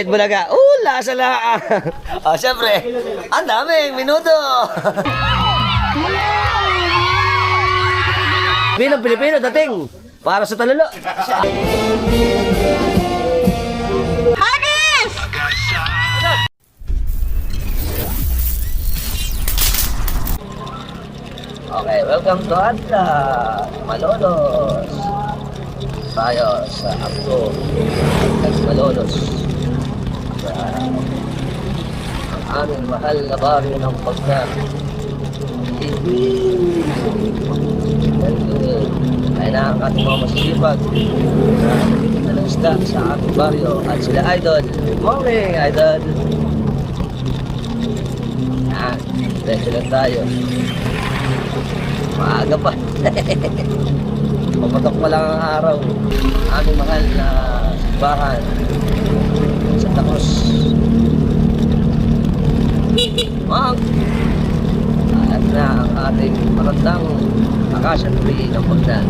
Bulaga. Lasa lang. Siyempre, ang daming minuto. Bilang Pilipino dating para sa talalo. Okay, welcome to Adla Malolos. Tayo sa Abdo Malolos. Sa ang aming mahal na baryo ng Pagkat. Ay na ang ating mga masisipag na ng isda sa ating baryo at sila Idol. Good morning, Idol. Diretso lang tayo. Maaga pa. Papatok pa lang ang araw. Aming mahal na simbahan sa Takos. At na ang ating magandang Acacia tree ng Bagdan.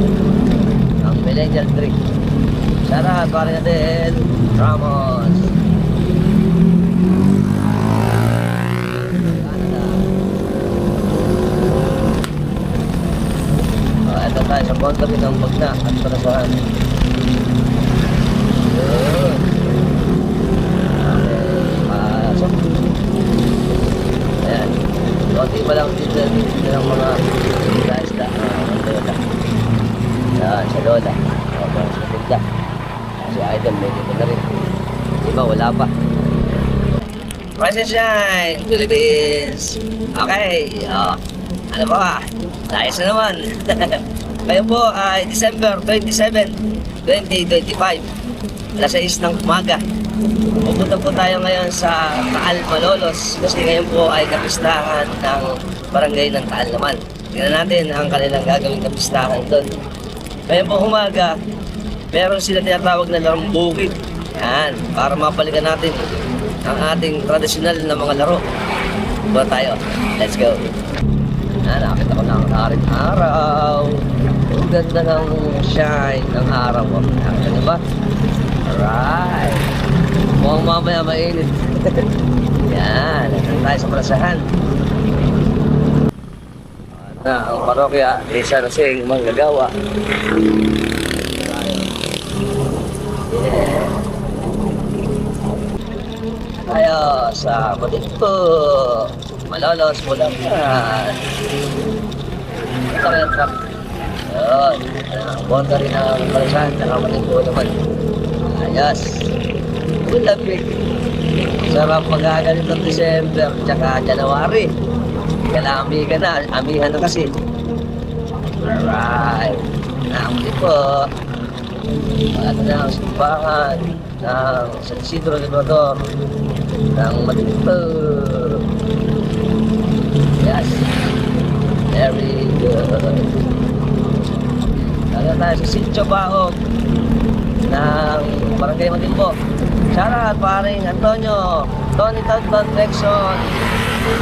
Ang millennial tree. Sarap para natin Ramos. Ito tayo sa boundary ng Bagna at Parasahan. Pasok. Ayan. Konti pa lang dito ng mga isda. Lola. Ayan, sa Lola. Ayan, sa Tigda. Si Idol, may dito na rin. Iba, wala pa. Rise and shine, Philippines! Okay, ano ba? Ayos na naman. Ngayon po ay December 27, 2025. Alas 6 ng umaga. Pupunta po tayo ngayon sa Taal Malolos kasi ngayon po ay kapistahan ng barangay ng Taal naman. Tingnan natin ang kanilang gagawing kapistahan doon. Ngayon po umaga, meron sila tinatawag na larong bukid. Yan, para mapalikan natin ang ating tradisyonal na mga laro. Punta tayo. Let's go. Nakakita ko na ang aring araw. Ang ganda ng shine ng araw. Nakakita niyo ba? Alright. Mukhang mamaya mainit. Yan. Nandun tayo sa Parasahan. Ang parokya ni San Jose Manggagawa. Yeah. Tayo sa Maligpo. Malolos, Bulacan. Ito yung truck. Yun. Boundary na Parasahan. Nakamaling po naman. Ayos. Bulabig. Sarap magagalit ng December. Tsaka January. Kalami ka na. Amihan na kasi. Alright. Nakamaling po. Ano na ang simbahan ng San Isidro Librador ng Maligpo. Yes. Very good. Kaya tayo sa Sitio Baog ng Barangay Matimbo. Shoutout paring Antonio, Tony Tagban Rexon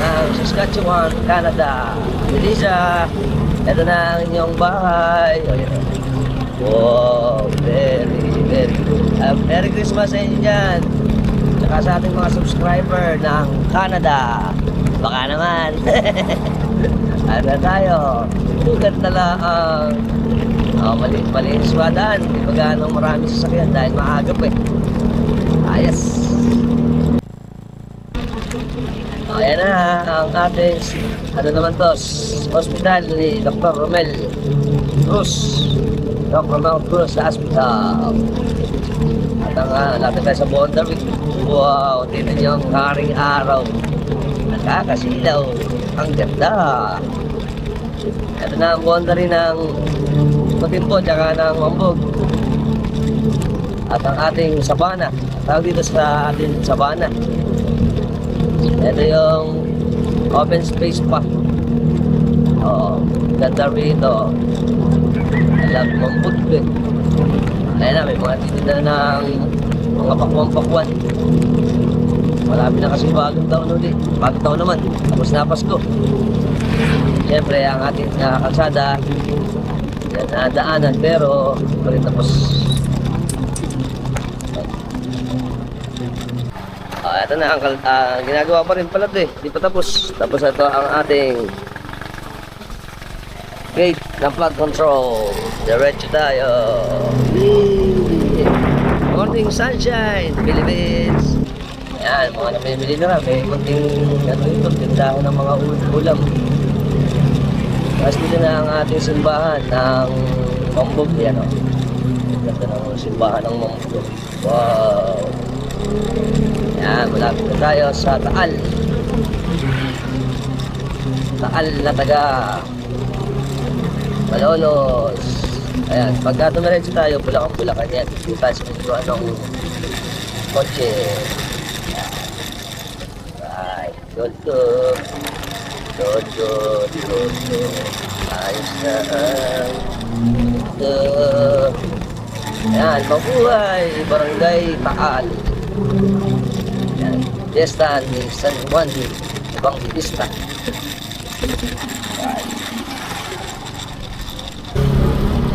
ng Saskatchewan, Canada. Elisa, ito na ang inyong bahay. Wow, very good. Merry Christmas sa inyo dyan. Tsaka sa ating mga subscriber ng Canada. Baka naman. Ano tayo? Ganda lang ang malinis wadaan. Hindi ba gano'ng maraming sasakyan dahil maagap eh. Ayos. Ayan na ang ating ano naman to, hospital ni Dr. Romel Cruz. Dr. Romel Cruz sa hospital. At ang lapit tayo sa boundary. Wow, tignan niyo ang haring araw. Nakakasilaw. Ang ganda. Ito na ang boundary ng Matimbo tsaka ng Mambog. At ang ating sabana. Tawag dito sa ating sabana. Ito yung open space pa. Ganda rito. Alam, Mambog din. Ayan na, may mga titinda ng mga pakwan-pakwan. Marami na kasi bagong taon ulit. Bagong taon naman. Tapos na Pasko. Siyempre, ang ating kalsada, yan na daanan, pero rin tapos. Ito na ang ginagawa pa rin pala ito eh. Di pa tapos. Tapos ito ang ating gate ng flood control. Diretso tayo. Morning sunshine, Philippines. Ayan, mga namimili na may kunting tindahan ng mga ulam. Tapos dito na ang ating simbahan ng Mambog. Yan o. Ganda ng simbahan ng Mambog. Wow. Yan, malapit na tayo sa Taal. Taal na taga Malolos. Ayan, pagka tumiretso tayo, Bulacan yan. Dito tayo sa medyo anong kotse. Right, good. Ayos na yan, mabuhay, Barangay Taal. Yan, Fiesta ni San Juan Evangelista.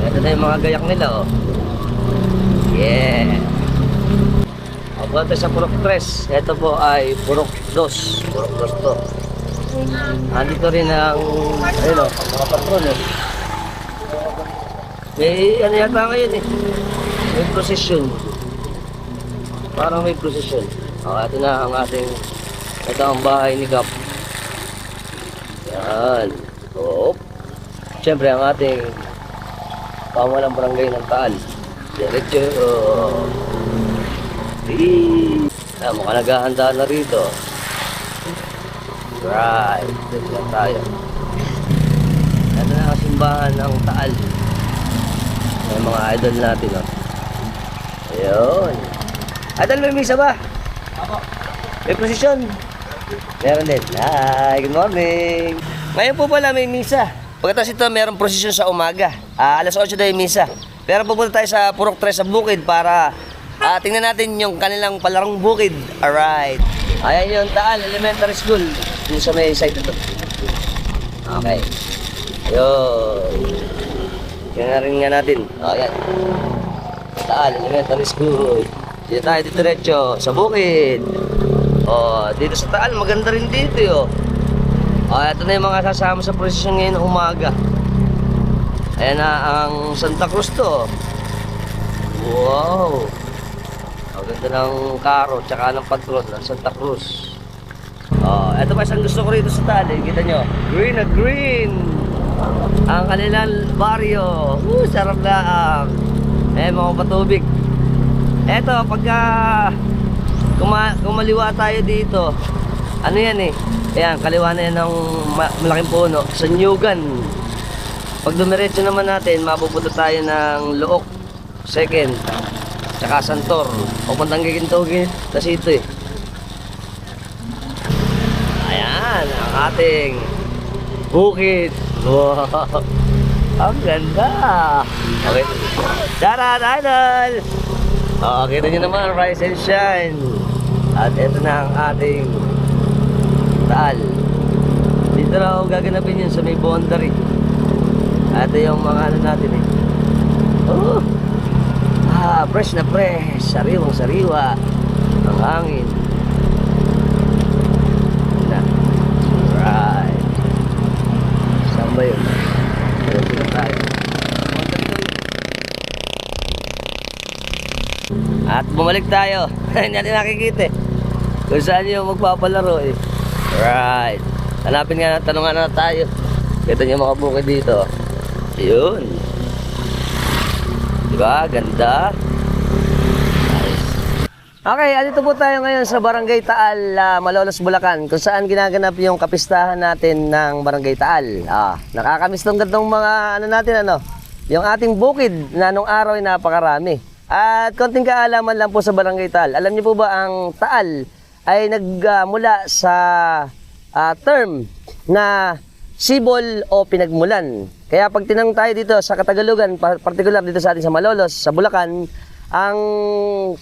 Ito na yung mga gayak nila, oh. Yeah. Pagpunta sa Purok 3, ito po ay Purok 2. Purok 2 to. Andito rin ang, ayun, oh, mga patron, eh. May ano yata ngayon, eh. May procession. Parang may procession. Ito na ang ating, ito ang bahay ni Gap. Yan. Oh. Siyempre ang ating pamalang barangay ng Taal. Diretso. Mukhang naghahanda na rito. Right. Dito lang tayo. Ito na ang simbahan ng Taal. May mga idol natin, oh. Ayun. Idol, may misa ba? Ako. May posisyon? Meron din. Hi, good morning. Ngayon po pala may misa. Pagkatapos ito, mayroong prosesyon sa umaga. Alas 8 na yung misa. Pero pupunta tayo sa Purok 3 sa Bukid para tingnan natin yung kanilang palarong bukid. Alright. Ayan yung Taal Elementary School. Yung sa may site ito. Okay. Ayun. Tingnan rin nga natin. Ayan. Taal Elementary School. Dito tayo diretso sa bukid. Dito sa Taal, maganda rin dito, yo. Ito na yung mga sasama sa prosesyon ngayon ng umaga. Ayan na ang Santa Cruz to. Wow. Ang ganda ng karo tsaka ng patron ng Santa Cruz. Ito pa isang gusto ko rito sa Taal, eh. Kita nyo, green na green ang kanilang baryo. Sarap na mga patubig. Eto, pagka kumaliwa tayo dito, ano yan eh, ayan, kaliwa na yan ng malaking puno sa Nyugan. Pag dumiretso naman natin, mapupunta tayo ng Look second, tsaka Santor, papuntang Gigintogin kasi ito eh. Ayan ang ating bukid. Wow, ang ganda. Okay, Daran Idol. Kita nyo naman, rise and shine. At ito na ang ating Taal. Dito na ako gaganapin yun sa may boundary. Ito yung mga ano natin eh. Fresh na fresh. Sariwang sariwa. Ang hangin. Right. Saan ba yun? Dito na tayo. At bumalik tayo. Hindi natin nakikita eh. Kung saan yung magpapalaro eh. Right. Hanapin nga, tanungan na tayo. Kita niyo mga bukid dito. Yun. Diba? Ganda. Nice. Okay, andito po tayo ngayon sa Barangay Taal, Malolos, Bulacan. Kung saan ginaganap yung kapistahan natin ng Barangay Taal. Nakakamiss tong gandong mga ano natin, ano. Yung ating bukid na nung araw ay napakarami. At konting kaalaman lang po sa Barangay Taal. Alam niyo po ba ang Taal ay nagmula sa term na sibol o pinagmulan. Kaya pag tinanong tayo dito sa Katagalugan, particular dito sa atin sa Malolos, sa Bulacan, ang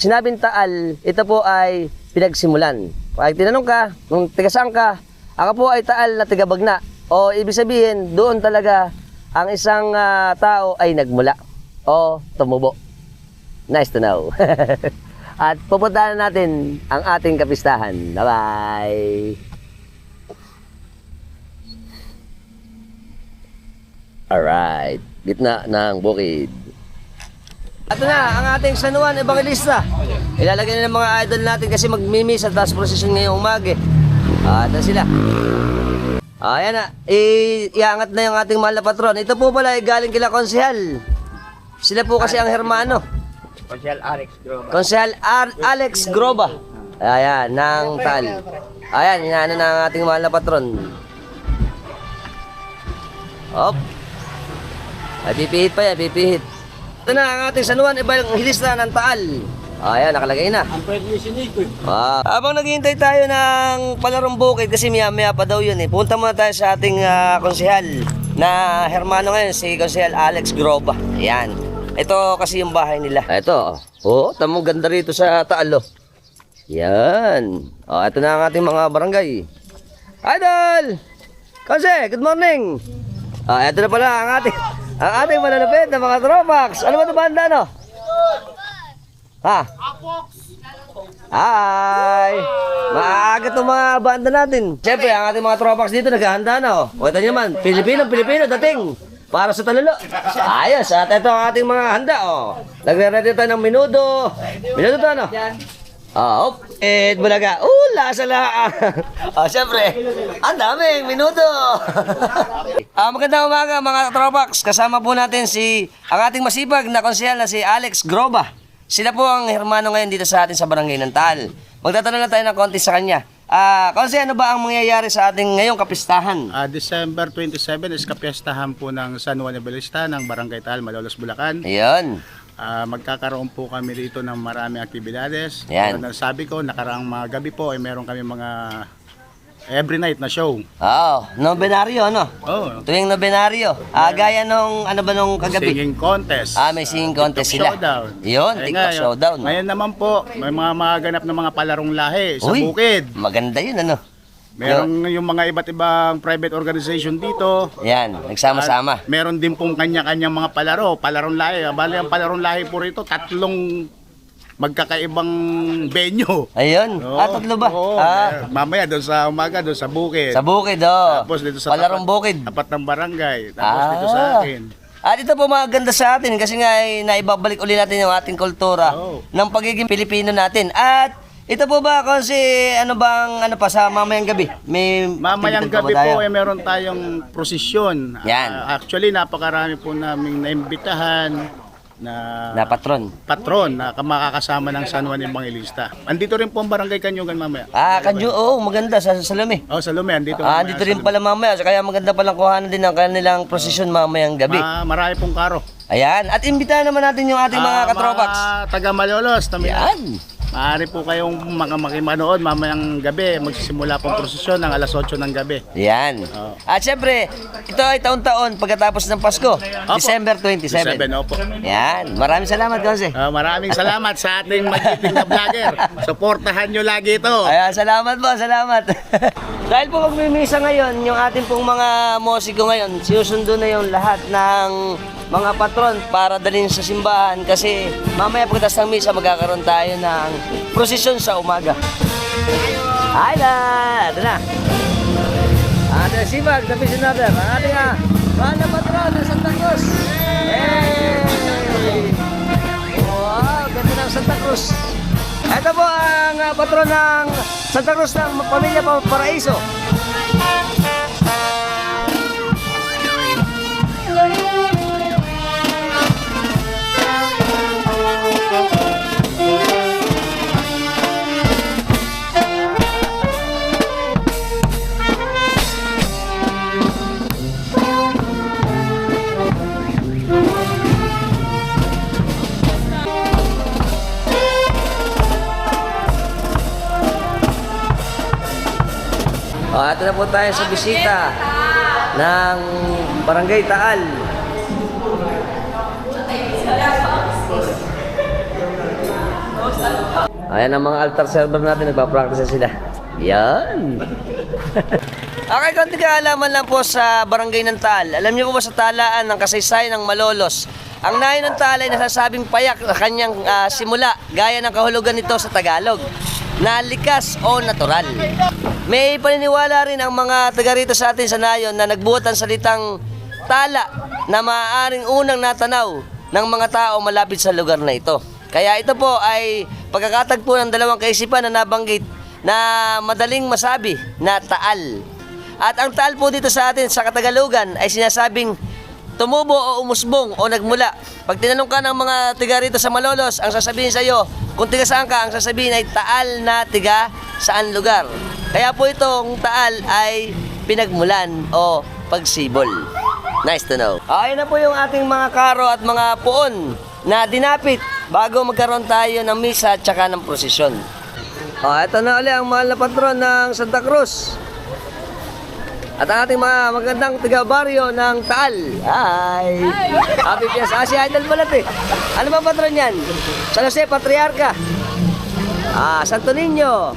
sinabing Taal, ito po ay pinagsimulan. Pag tinanong ka, kung tiga saan ka, ako po ay Taal na tiga Bagna. O ibig sabihin, doon talaga ang isang tao ay nagmula o tumubo. Nice to know. At pupuntahan natin ang ating kapistahan. Bye-bye! Alright, gitna ng bukid. Ito na, ang ating San Juan Evangelista. Ilalagay na ng mga idol natin kasi magmimis at taas prosesyon ngayong umaga. Ito sila. Ayan na, iangat na yung ating mahal na patron. Ito po pala ay galing kila Konsehal. Sila po kasi ang hermano. Konsehal Alex Groba. Konsehal Alex Groba. Ayan, ng Tal. Ayan, inaano na ang ating mahal na patron. Hop. Ay, pipihit pa yan, pipihit. Ito na ang ating San Juan Evangelista ng Taal. Ayan, nakalagay na. Ang pwede ni Siniko. Habang naghihintay tayo ng palarong bukid kasi maya-maya pa daw yun eh. Punta muna tayo sa ating konsehal na hermano ngayon, si Konsehal Alex Groba. Ayan. Ito kasi yung bahay nila. Ito. Oh, tamang ganda rito sa Taal. Oh. Yan. Ito na ang ating mga barangay. Idol! Konse, good morning! Ito na pala ang ating malalapit na mga tropax. Ano ba ito banda, no? Ha? Hi! Maaga itong mga banda natin. Siyempre, ang ating mga tropax dito naghahanda na, oh. O, ito nyo naman, Pilipino dating. Para sa talalo. Ayos, at ito ang ating mga handa, oh. Nagre-ready tayo ng minudo. Minudo to, ano? Hop. Bulaga. Lasa lang. Siyempre, ang daming minuto. Magandang umaga mga tropax. Kasama po natin ang ating masipag na konsehal na si Alex Groba. Sila po ang hermano ngayon dito sa atin sa barangay ng Taal. Magtatanong na tayo ng konti sa kanya. Konse, ano ba ang mangyayari sa ating ngayong kapistahan? December 27 is kapiyastahan po ng San Juan Evangelista ng Barangay Taal, Malolos, Bulacan. Ayun. Magkakaroon po kami dito ng maraming aktibidades. Yan. Sabi ko, nakaraang mga gabi po ay meron kami mga every night na show. Nobenaryo, ano? Tuwing nobenaryo. Gaya nung, ano ba nung kagabi? Singing contest. May singing contest sila. Showdown. Yun, TikTok showdown. Ngayon naman po, may mga maganap na mga palarong lahi sa bukid. Maganda yun, ano? Meron yung mga iba't ibang private organization dito. Yan, nagsama-sama. Meron din pong kanya-kanyang mga palarong lahi. Bali, ang palarong lahi po rito, tatlong magkakaibang venue. Ayun. Tatlo ba? Mamaya doon sa umaga, doon sa bukid. Sa bukid, oh. Tapos dito sa palarong bukid. Tapat ng barangay. Tapos dito sa akin. Ito po maganda sa atin kasi nga ay naibabalik uli natin yung ating kultura ng pagiging Pilipino natin. At ito po ba kasi ano sa mamayang gabi? Mamayang gabi po ay meron tayong prosesyon. Yan. Actually napakarami po naming naimbitahan na patron na makakasama ng San Juan Evangelista. Andito rin po ang barangay Kanyugan mamaya. Maganda sa Salome. Sa Salome, andito. Andito rin pala mamaya, kaya maganda palang kuhanan din ang kanilang prosesyon mamayang gabi. Marami pong karo. Ayan, at imbitahan naman natin yung ating mga katropax. Taga Malolos. Yan. Maaari po kayong makimanood mamayang gabi. Magsisimula pong prosesyon ng alas 8 ng gabi. Yan. At syempre, ito ay taon-taon pagkatapos ng Pasko. December 27. Opo. Yan. Maraming salamat, Konse. Maraming salamat sa ating magiting na vlogger. Suportahan nyo lagi ito. Ayan, salamat po, salamat. Dahil po magmimisa ngayon, yung ating pong mga musiko ngayon, sinusundo na yung lahat ng mga patron para dalhin sa simbahan kasi mamaya pagkatapos ng misa magkakaroon tayo ng prosesyon sa umaga. Hi na! Ito na. Ating sibag na visionaire. Ang ating mahal na patron ng Santa Cruz. Hey! Wow! Ganda ng Santa Cruz. Ito po ang patron ng Santa Cruz ng Pamilya Paraiso. Ito na po tayo sa bisita ng Barangay Taal. Ayan ang mga altar server natin, nagpa-practice sila. Yan. Okay, konti kaalaman lang po sa Barangay ng Taal. Alam niyo po ba sa talaan ng kasaysayan ng Malolos Ang nayon ng Taal ay nasasabing payak na kanyang simula, gaya ng kahulugan nito sa Tagalog, na likas o natural. May paniniwala rin ang mga taga rito sa atin sa nayon na nagbuhat ang salitang tala na maaaring unang natanaw ng mga tao malapit sa lugar na ito. Kaya ito po ay pagkakatagpo ng dalawang kaisipan na nabanggit na madaling masabi na Taal. At ang Taal po dito sa atin sa Katagalugan ay sinasabing tumubo o umusbong o nagmula. Pag tinanong ka ng mga tiga rito sa Malolos, ang sasabihin sa iyo, kung tiga saan ka, ang sasabihin ay Taal na tiga saan lugar. Kaya po itong Taal ay pinagmulan o pagsibol. Nice to know. Ayun na po yung ating mga karo at mga puon na dinapit bago magkaroon tayo ng misa at saka ng prosesyon. Ito na ulit ang mahal na patron ng Santa Cruz. At ang ating mga magandang tiga-baryo ng Taal. Hi! Happy Fiesta. Si Idol Balat eh. Ano ba patron yan? San Jose, Patriarca. Santo Niño.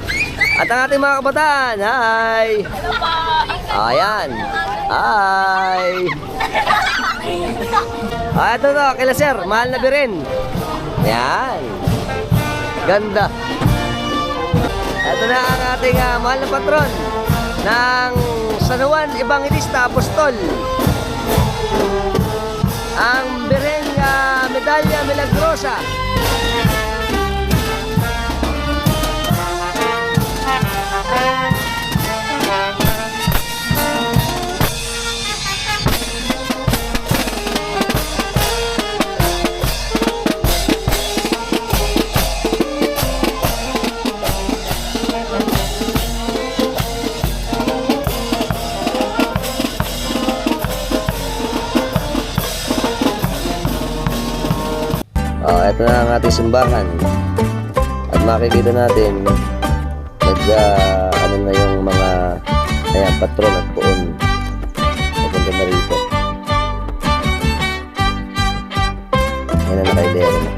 At ang ating mga kabataan. Hi! Ayan. Hi! Ito to, kila sir. Mahal na birin. Ayan. Ganda. Ito na ang ating mahal na patron ng San Juan Evangelista Apostol, ang Bireng Medalya Milagrosa. Ito na ang ating simbahan. At makikita natin ano na yung mga patron at puon. Maganda na rito. Ayan na nakaidero na.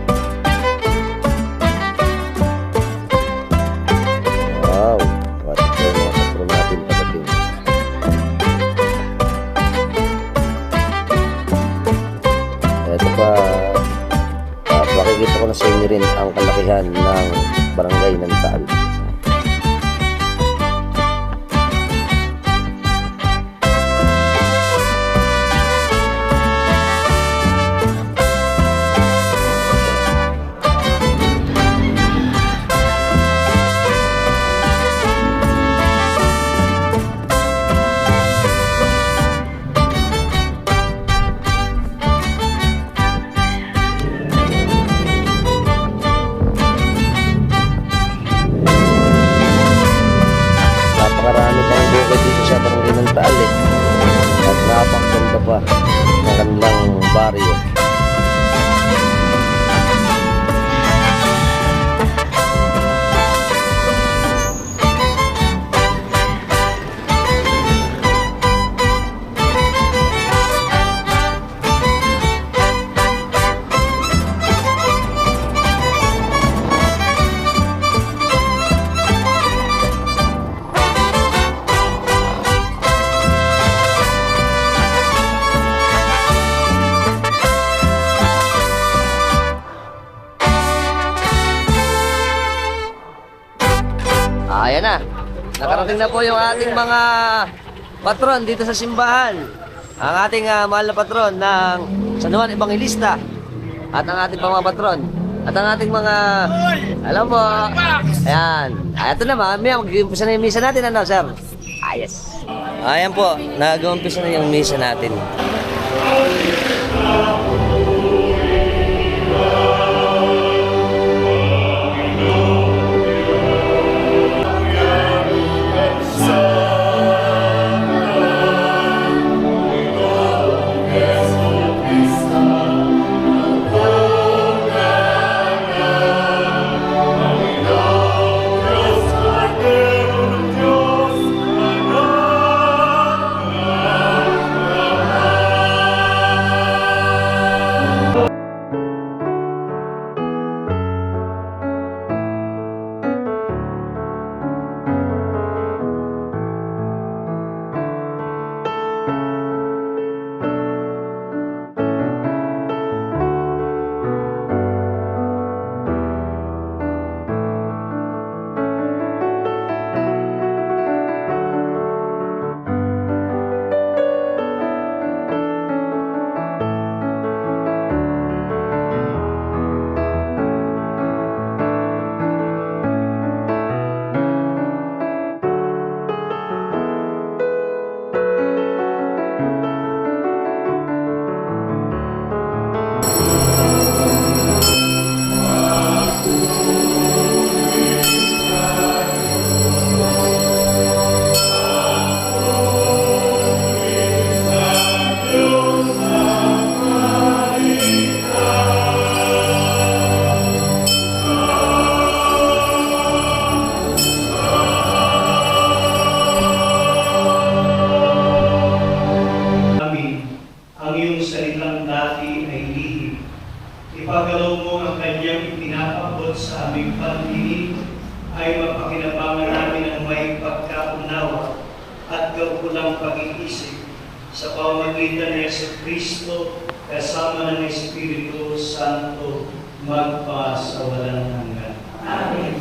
Wow! What yung mga patron natin pagdating. Ito pa, makikita ko na sa inyo rin ang kalakihan ng barangay ng Taal. At napakaganda pa ng kanilang baryo. Ayan na. Nakarating na po yung ating mga patron dito sa simbahan. Ang ating mahal na patron ng San Juan Evangelista. At ang ating mga patron. At ang ating mga... Alam po. Ayan. Ito na, mag-umpisa na yung misa natin. Ano, sir? Yes. Ayan po. Nag-umpisa na yung misa natin. aming pag-ibig ay mapakinabangan namin ang may pagkaunawa at kaukulang pag-iisip sa pamamagitan ni Jesucristo kasama ng Espiritu Santo magpa sa walang hanggan. Amen.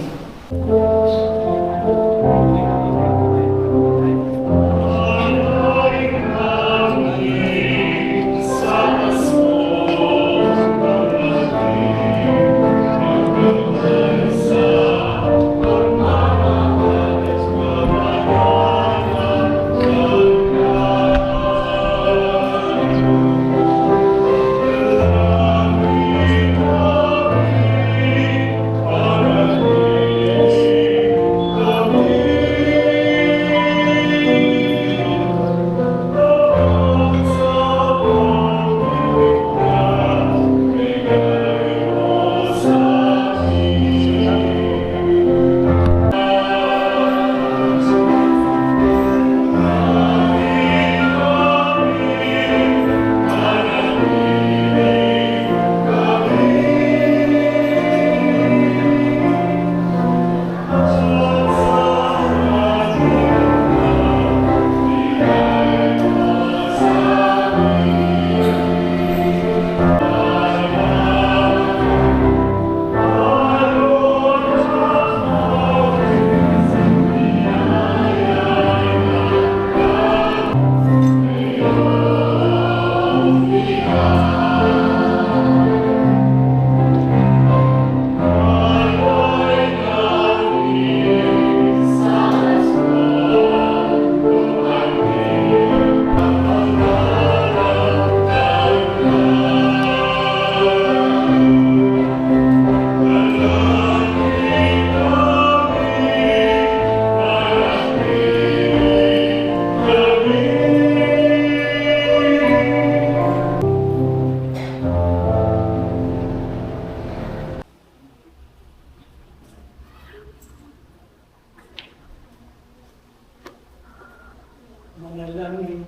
Manalangin.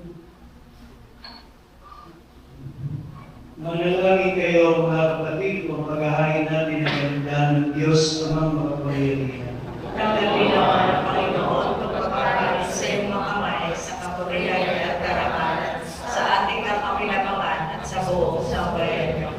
Manalangin kayo mga kapatid kung paghahain natin ang ganda ng Diyos amang makapangyarihan. Nagdalilawan ang Panginoon pagpapakain sa iyong mga kamay sa kapurihan at karangalan sa ating kapakinabangan at sa buong sambayan niyo.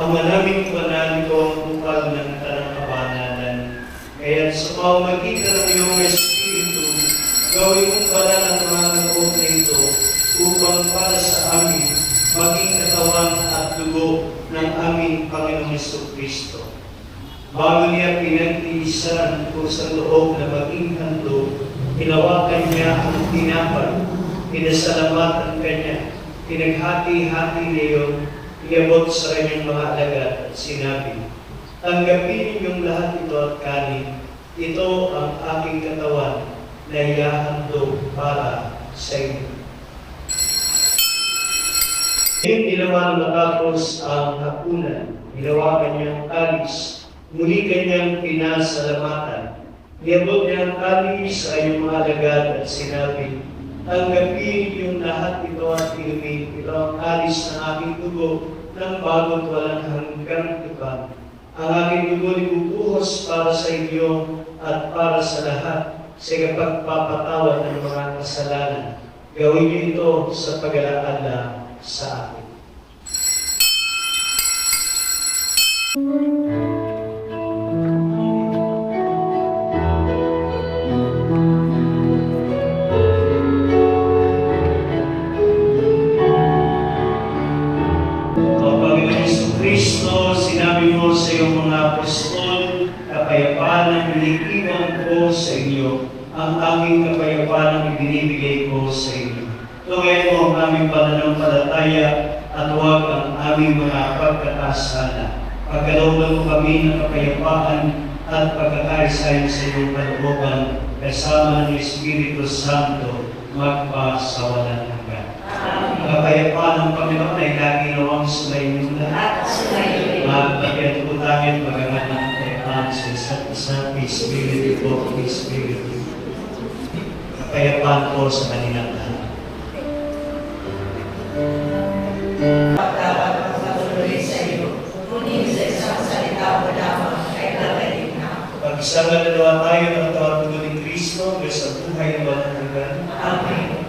Ang maraming banal ko ang bukal ng tanang kabanalan. Kaya sa pamamagitan ng iyong Espiritu, gawin mong banal ang mga loob nito upang para sa amin maging katawan at dugo ng aming Panginoong Jesucristo. Bago niya pinagtiisan ko sa loob na maging handog, hinawakan niya ang tinapay, pinasalamatan kanya, pinaghati-hati niyo, iabot sa kanyang mga alagad at sinabi, tanggapin ninyong lahat ito at kanin, ito ang aking katawan na ihahandog para sa inyo. Ngayon ginawa na matapos ang hapunan, hinawakan niya ang kalis, muli kanyang pinasalamatan. Iabot niya ang kalis sa kanyang mga alagad at sinabi, tanggapin yung lahat ito at inumin. Ito ang kalis ng aking dugo ng bago't walang hanggang tipan. Ang aking dugo ibubuhos para sa inyo at para sa lahat sa kapagpapatawad ng mga kasalanan. Gawin niyo ito sa pag-alaala sa akin. ang aking kapayapaan ang ibinibigay ko sa inyo. Tugayin mo ang aming pananampalataya at huwag ang aming mga pagkakasala. Pagkalooban mo kami ng kapayapaan at pagkakaisa sa iyong kalooban kasama ng Espiritu Santo magpasawalan hanggan. Ang kapayapaan ng Panginoon ay lagi nawang sumayin lahat. Magpagyan po tayo magagat ng kapayapaan sa isa't isa. Peace be with you po. Peace be with you. Kapayapaan po sa kanilang lahat. Dapat magpatuloy sa iyo, ngunit sa isang salita mo lamang ay gagaling na ako. Pag-isang nalawa tayo ng tawag ni Kristo, Diyos ang buhay na walang hanggan. Amen.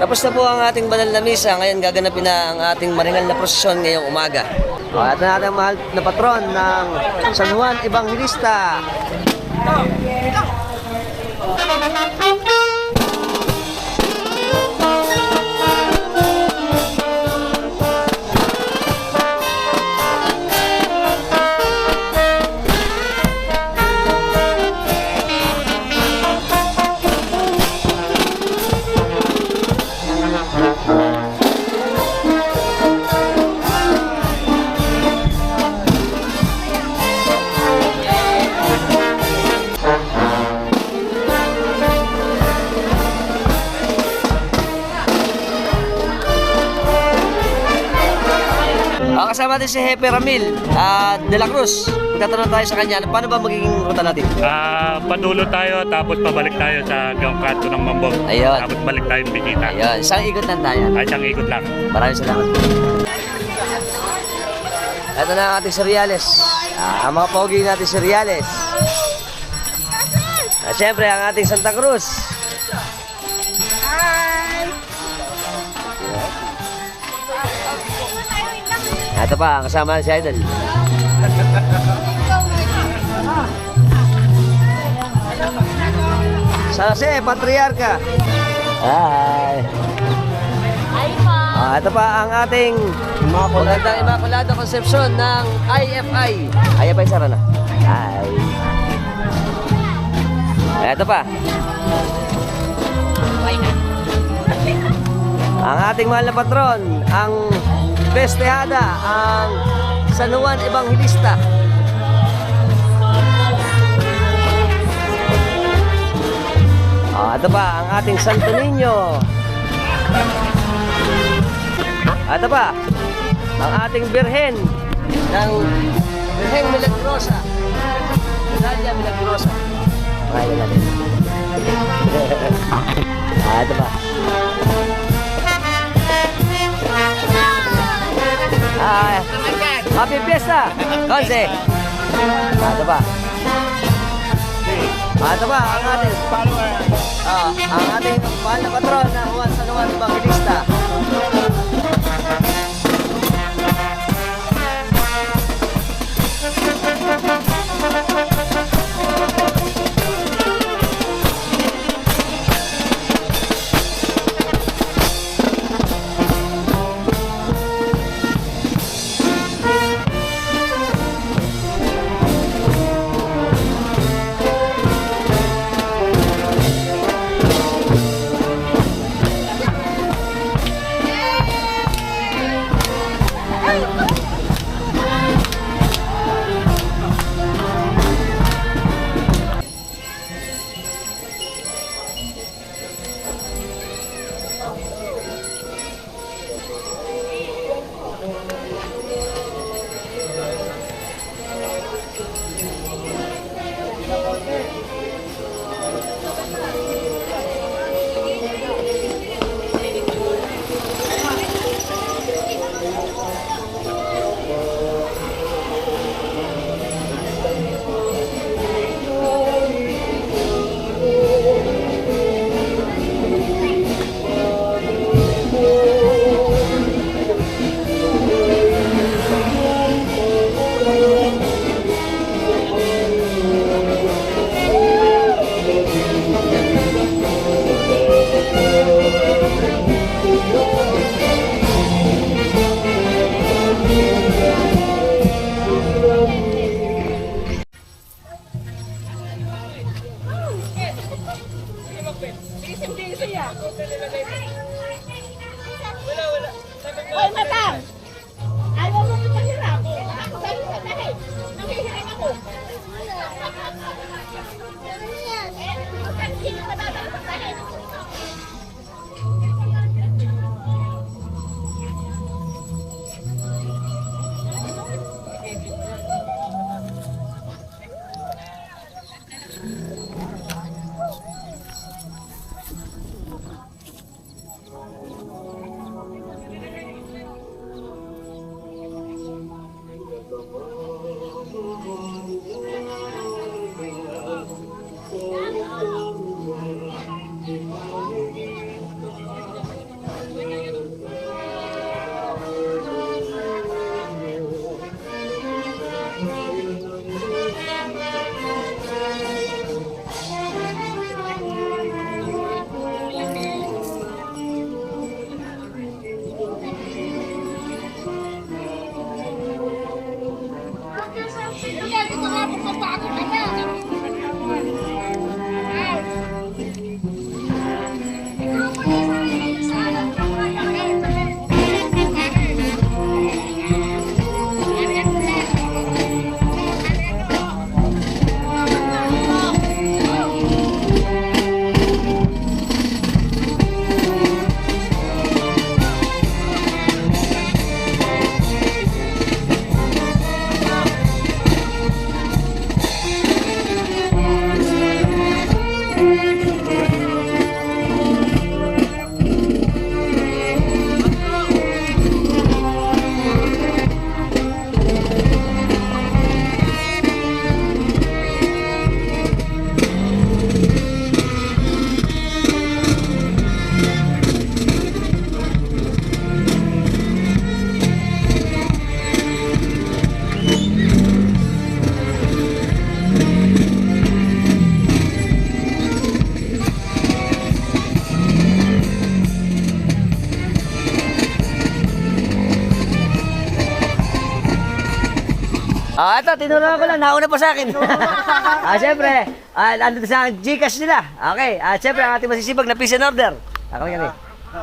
Tapos na po ang ating banal na misa. Ngayon gaganapin na ang ating maringal na prosesyon ngayong umaga. At na ating mahal na patron ng San Juan Evangelista. Kasama natin si Hepe Ramil de la Cruz. Magtatanong tayo sa kanya, paano ba magiging ruta natin? Padulo tayo, tapos pabalik tayo sa Gawang Kanto ng Mambog. Ayun. Tapos balik tayo ng Bikita. Ayun, isang ikot lang tayo. Ay, siyang ikot lang. Maraming salamat. Ito na ang ating cereales. Ang mga pogi natin cereales. Siyempre, ang ating Santa Cruz. Ito pa, kasama si Idol. San Jose, Patriarca. Hi. Ito pa ang ating magandang Immaculada Concepcion ng IFI. IFI Sara na. Hi. Ito pa. Ang ating mahal na patron, ang Bestehada, ang San Juan Evangelista. Ito pa, ang ating Santo Niño. Ito pa, ang ating Birhen ng Birhen Milagrosa. Nadia Milagrosa. Pakailan natin. Ito pa. Happy Fiesta! Konse! Ito pa. Ito pa, ang ating mahal na patron ng San Juan Evangelista. Hoy, matang! Ayaw mo ko mahirap. Ako sa'yo sa dahil. Nangihirin ako. Sino ka dadala sa dahil? Ito, tinuruan ko lang. Nauna pa sa akin. Siyempre, andito sa Gcash nila. Okay, siyempre, ang ating masisibag na peace and order. Kami.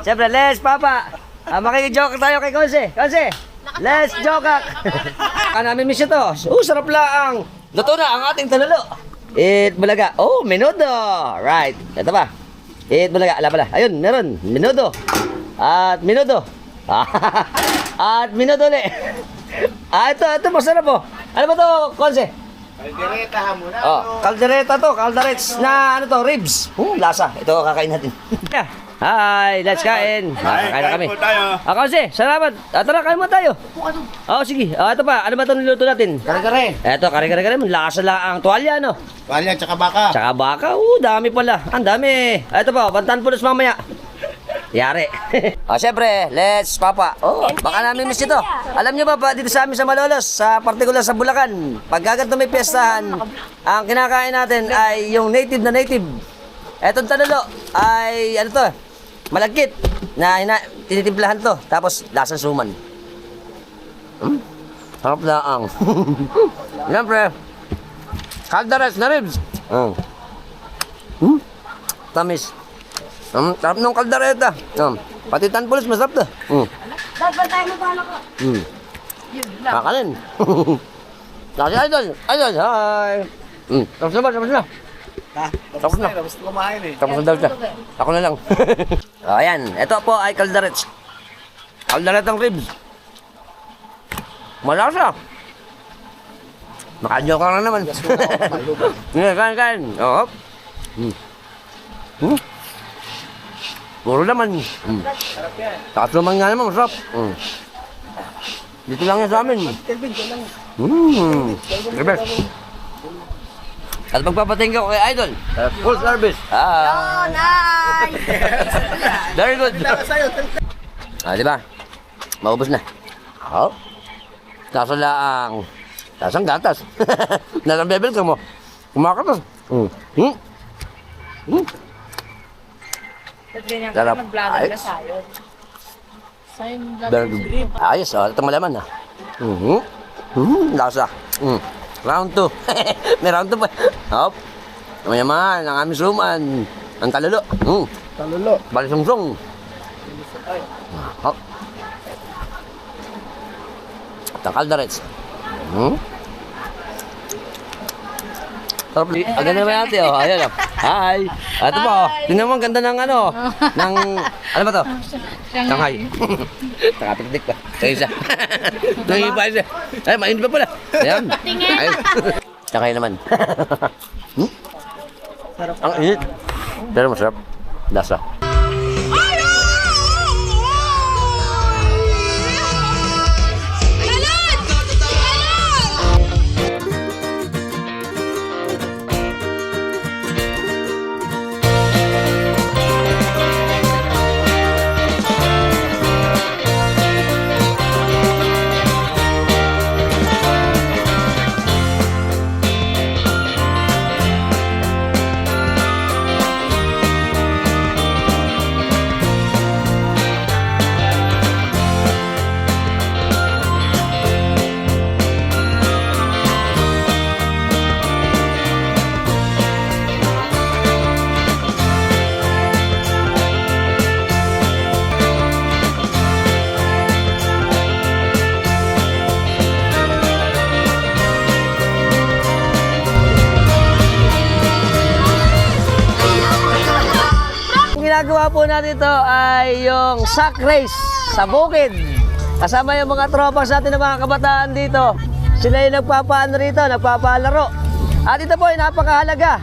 Siyempre, let's, Papa. Makikijoke tayo kay Konse. Konse, let's joke. Namin miss ito. Sarap lang. Luto na ang ating tanulo. Bulaga. Oh, menudo. Right. Ito pa. Bulaga. Ala pala. Ayun, meron. Menudo. At menudo. At menudo ulit. Ito masarap po. Ano ba to, Konse? Kaldereta mo na. Kaldereta to. Kalderets na ribs. Lasa. Ito kakain natin. Hi, let's kain. Kakain na kami. Konse, salamat. Tara, kain mo tayo. Sige. Ito pa. Ano ba ito niluto natin? Kare-kare. Ito, kare-kare. Lasa lang ang tuwalya, no? Palya, tsaka baka. Tsaka baka. Dami pala. Ang dami. Ito pa, bantan pulos mamaya. Yari. Siyempre, let's, Papa. Baka namin miss ito. Alam nyo ba dito sa amin sa Malolos, sa partikular sa Bulacan, pag ganito may piyestahan, ang kinakain natin ay yung native na native. Etong tanulo ay, malagkit na tinitimplahan to. Tapos, lasang suman. Sarap na ang. Siyempre, kaldares na ribs. Tamis. Sarap nung kaldereta. Pati tanpulis, masarap to. Dapat tayo magkano ko. Kakanin. Kasi idol, hi. Tapos na. Tapos na. Tapos kumain eh. Tapos na daw siya. Ako na lang. Ayan, ito po ay kalderets. Kalderetang ribs. Malasa. Makaadyo ka na naman. Kain. Puro naman. Tatlo man nga naman, masarap. Dito lang yan sa amin. The best. At magpapatingin ko kay Idol. Full service. Nice! Very good. Di ba? Maubos na. Kaso lang. Tasang gatas. Nasang bebel ka mo. Kumakatas. Sarap. Ayos. Very good. Ayos. Ito malaman na. Lasa. Round 2. May round 2 pa. Hop. Mayaman. Ang aming suman. Ang talulo. Talulo. Balisungsong. Hop. At ang kalderets. Sarap. Ang ganda naman natin. Ayan. Hi. Ito po. Tingnan mo ang ganda ng ano ba to? Shanghai. Nakapikdik pa. Sa isa. Nangipa isa. Ay, mainit pa pala. Ayan. Ayun. Shanghai naman. Ang init. Pero masarap. Lasa. Ginagawa po natin ito ay yung sack race sa bukid. Kasama yung mga tropa sa atin ng mga kabataan dito. Sila yung nagpapaano rito, nagpapalaro. At ito po ay napakahalaga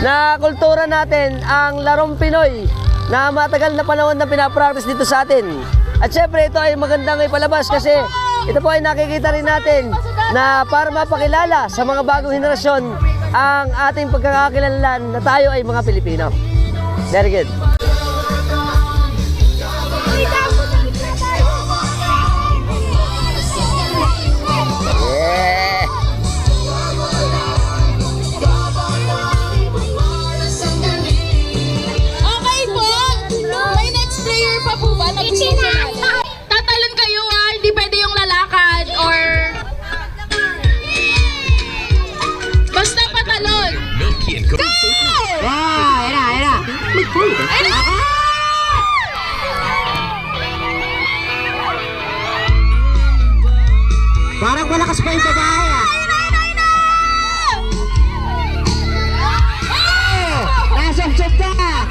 na kultura natin, ang larong Pinoy na matagal na panahon na pinapractice dito sa atin. At syempre ito ay magandang ipalabas kasi ito po ay nakikita rin natin na para mapakilala sa mga bagong henerasyon ang ating pagkakakilanlan na tayo ay mga Pilipino. Very good. Yeah. Okay po. May next player pa po ba? Tatalon kayo ha. Hindi pwede yung lalakad or... Parang malakas pa yung babae ah. Nasabsab na!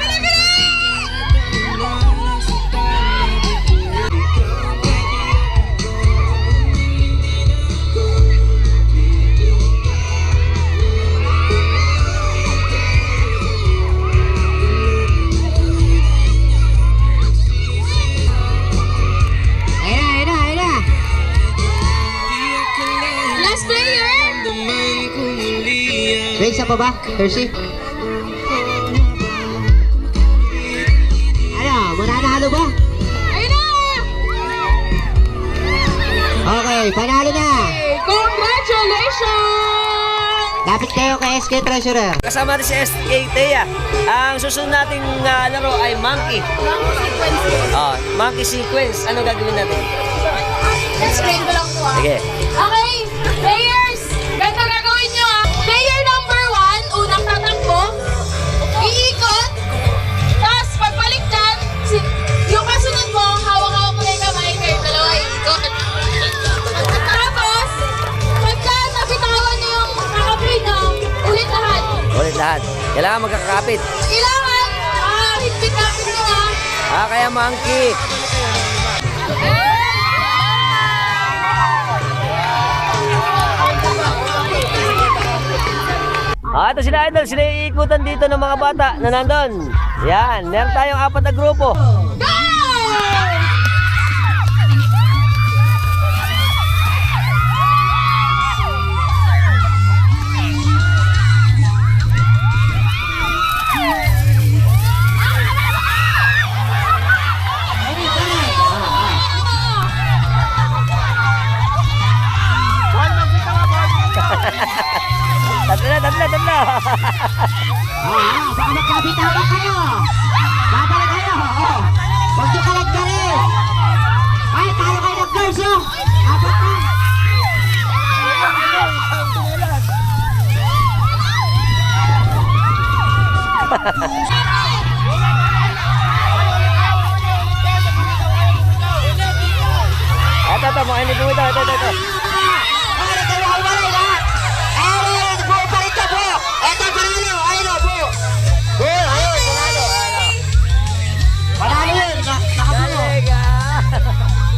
Ayun na. Last player. May isa pa ba? Hershey? Ano? Mananalo ba? Ayun na. Okay, panalo na! Congratulations. Lapit kayo kay SK Treasurer. Kasama rin si SK Thea. Ang susunod nating laro ay Monkey. Oh, Monkey Sequence. Ano gagawin natin? Explain ko lang po ah. Sige. Okay, players, ganito gagawin nyo ah. Player number 1, unang tatakbo, iikot, tapos pagbalik dyan, yung kasunod mo, hawak-hawak mo na yung kamay, kayo dalawa iikot. Tapos, pagka nabitawan niyo yung kakapin nyo, ulit lahat. Ulit lahat. Kailangan magkakapit. Kailangan, higpit-kapit nyo ah. Kaya Monkey. Ito sila idol, sila yung iikutan dito ng mga bata na nandun. Yan, meron tayong 4 na grupo. Go! Tatlo. Baka magkabitawa kayo. Babalik kayo. Huwag nyo kalagdarin. Ay, tayo kayo ng girls, oh. Apat na. Ito, mga hindi po ito. Bakit kayo humalay lahat? Ayun, buo pa rin to, buo. Eto, panalo. Ayun, oh, buo. Buo, ayun, panalo. Panalo yun, nakabuo.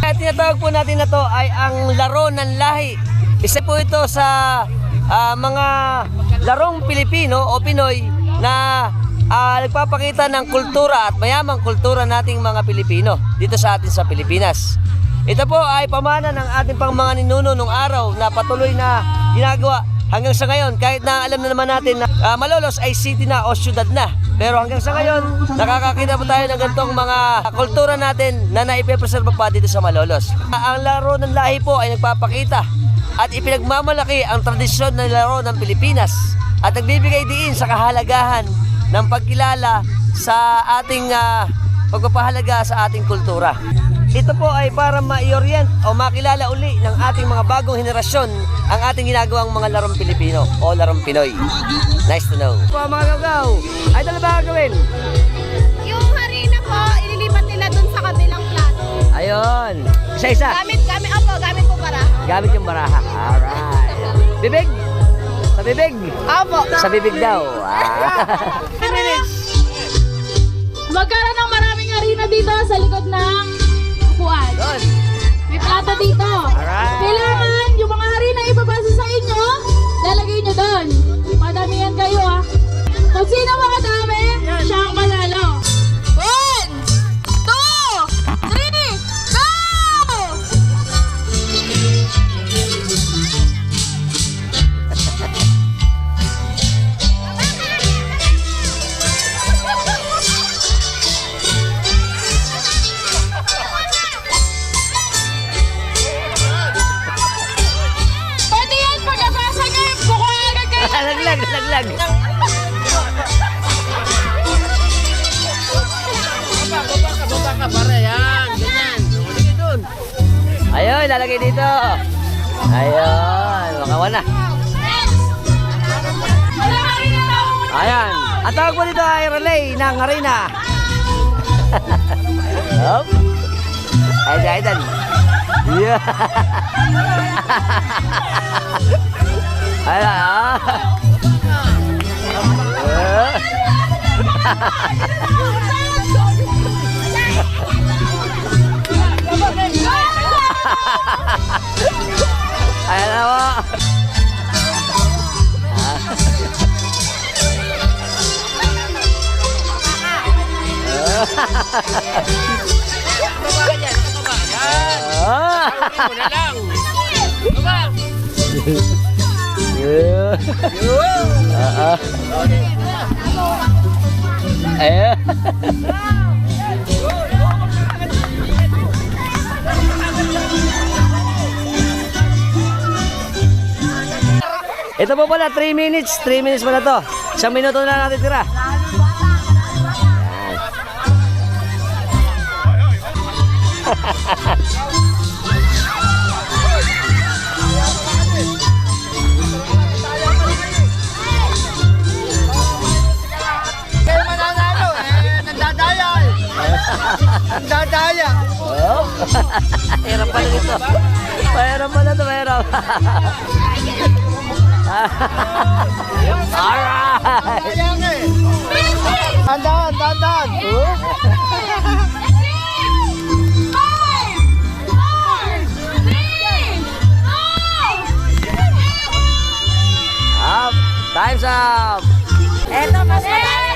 Kaya tinatawag po natin na to ay ang laro ng lahi. Isa po ito sa mga larong Pilipino o Pinoy na nagpapakita ng kultura at mayamang kultura nating mga Pilipino dito sa atin sa Pilipinas. Ito po ay pamana ng ating pang mga ninuno nung araw na patuloy na ginagawa hanggang sa ngayon. Kahit na alam na naman natin na Malolos ay city na o syudad na. Pero hanggang sa ngayon, nakakakita po tayo ng ganitong mga kultura natin na naipepreserve pa dito sa Malolos. Ang laro ng lahi po ay nagpapakita at ipinagmamalaki ang tradisyon ng laro ng Pilipinas at nagbibigay diin sa kahalagahan ng pagkilala sa ating pagpapahalaga sa ating kultura. Ito po ay para ma-orient o makilala uli ng ating mga bagong henerasyon ang ating ginagawang mga larong Pilipino o larong Pinoy. Nice to know. Po mga gagaw, ay dala ba gagawin? Yung harina po, ililipat nila dun sa kabilang plato. Ayun, isa-isa. Gamit po para. Gamit yung baraha. Alright. Bibig? Sa bibig? Opo. Sa bibig daw. Magkaroon ng maraming harina dito sa likod ng upuan. Doon. May plato dito. Alright. Kailangan yung mga harina ipapasa sa inyo, lalagay nyo doon. Padamihan kayo ah. Kung sino makadami, siya ang manalo. 1, 2, 3, go! Pwede yan, pagkabasa nyo, kukuha agad kayo. Laglag. Baba ka, pare. Yan, ganyan. Sige doon. Ayun, lalagay dito. Ayun, makawan na. Wala harina daw. Ayan. Ang tawag mo dito ay relay ng arena. Hop. Ay, Aidan. Yeah. Ay, ah. Ayan na mo. Ito po pala, 3 minutes. 3 minutes pala to. 1 minuto na natin tira. Kayo mananalo eh, nandadaya eh. Nandadaya. Oh. Hirap pala dito. Mahirap pala ito, mahirap. Alright. Sayang eh. Tandaan, tandaan. Up. Time's up. Eto, mas madali.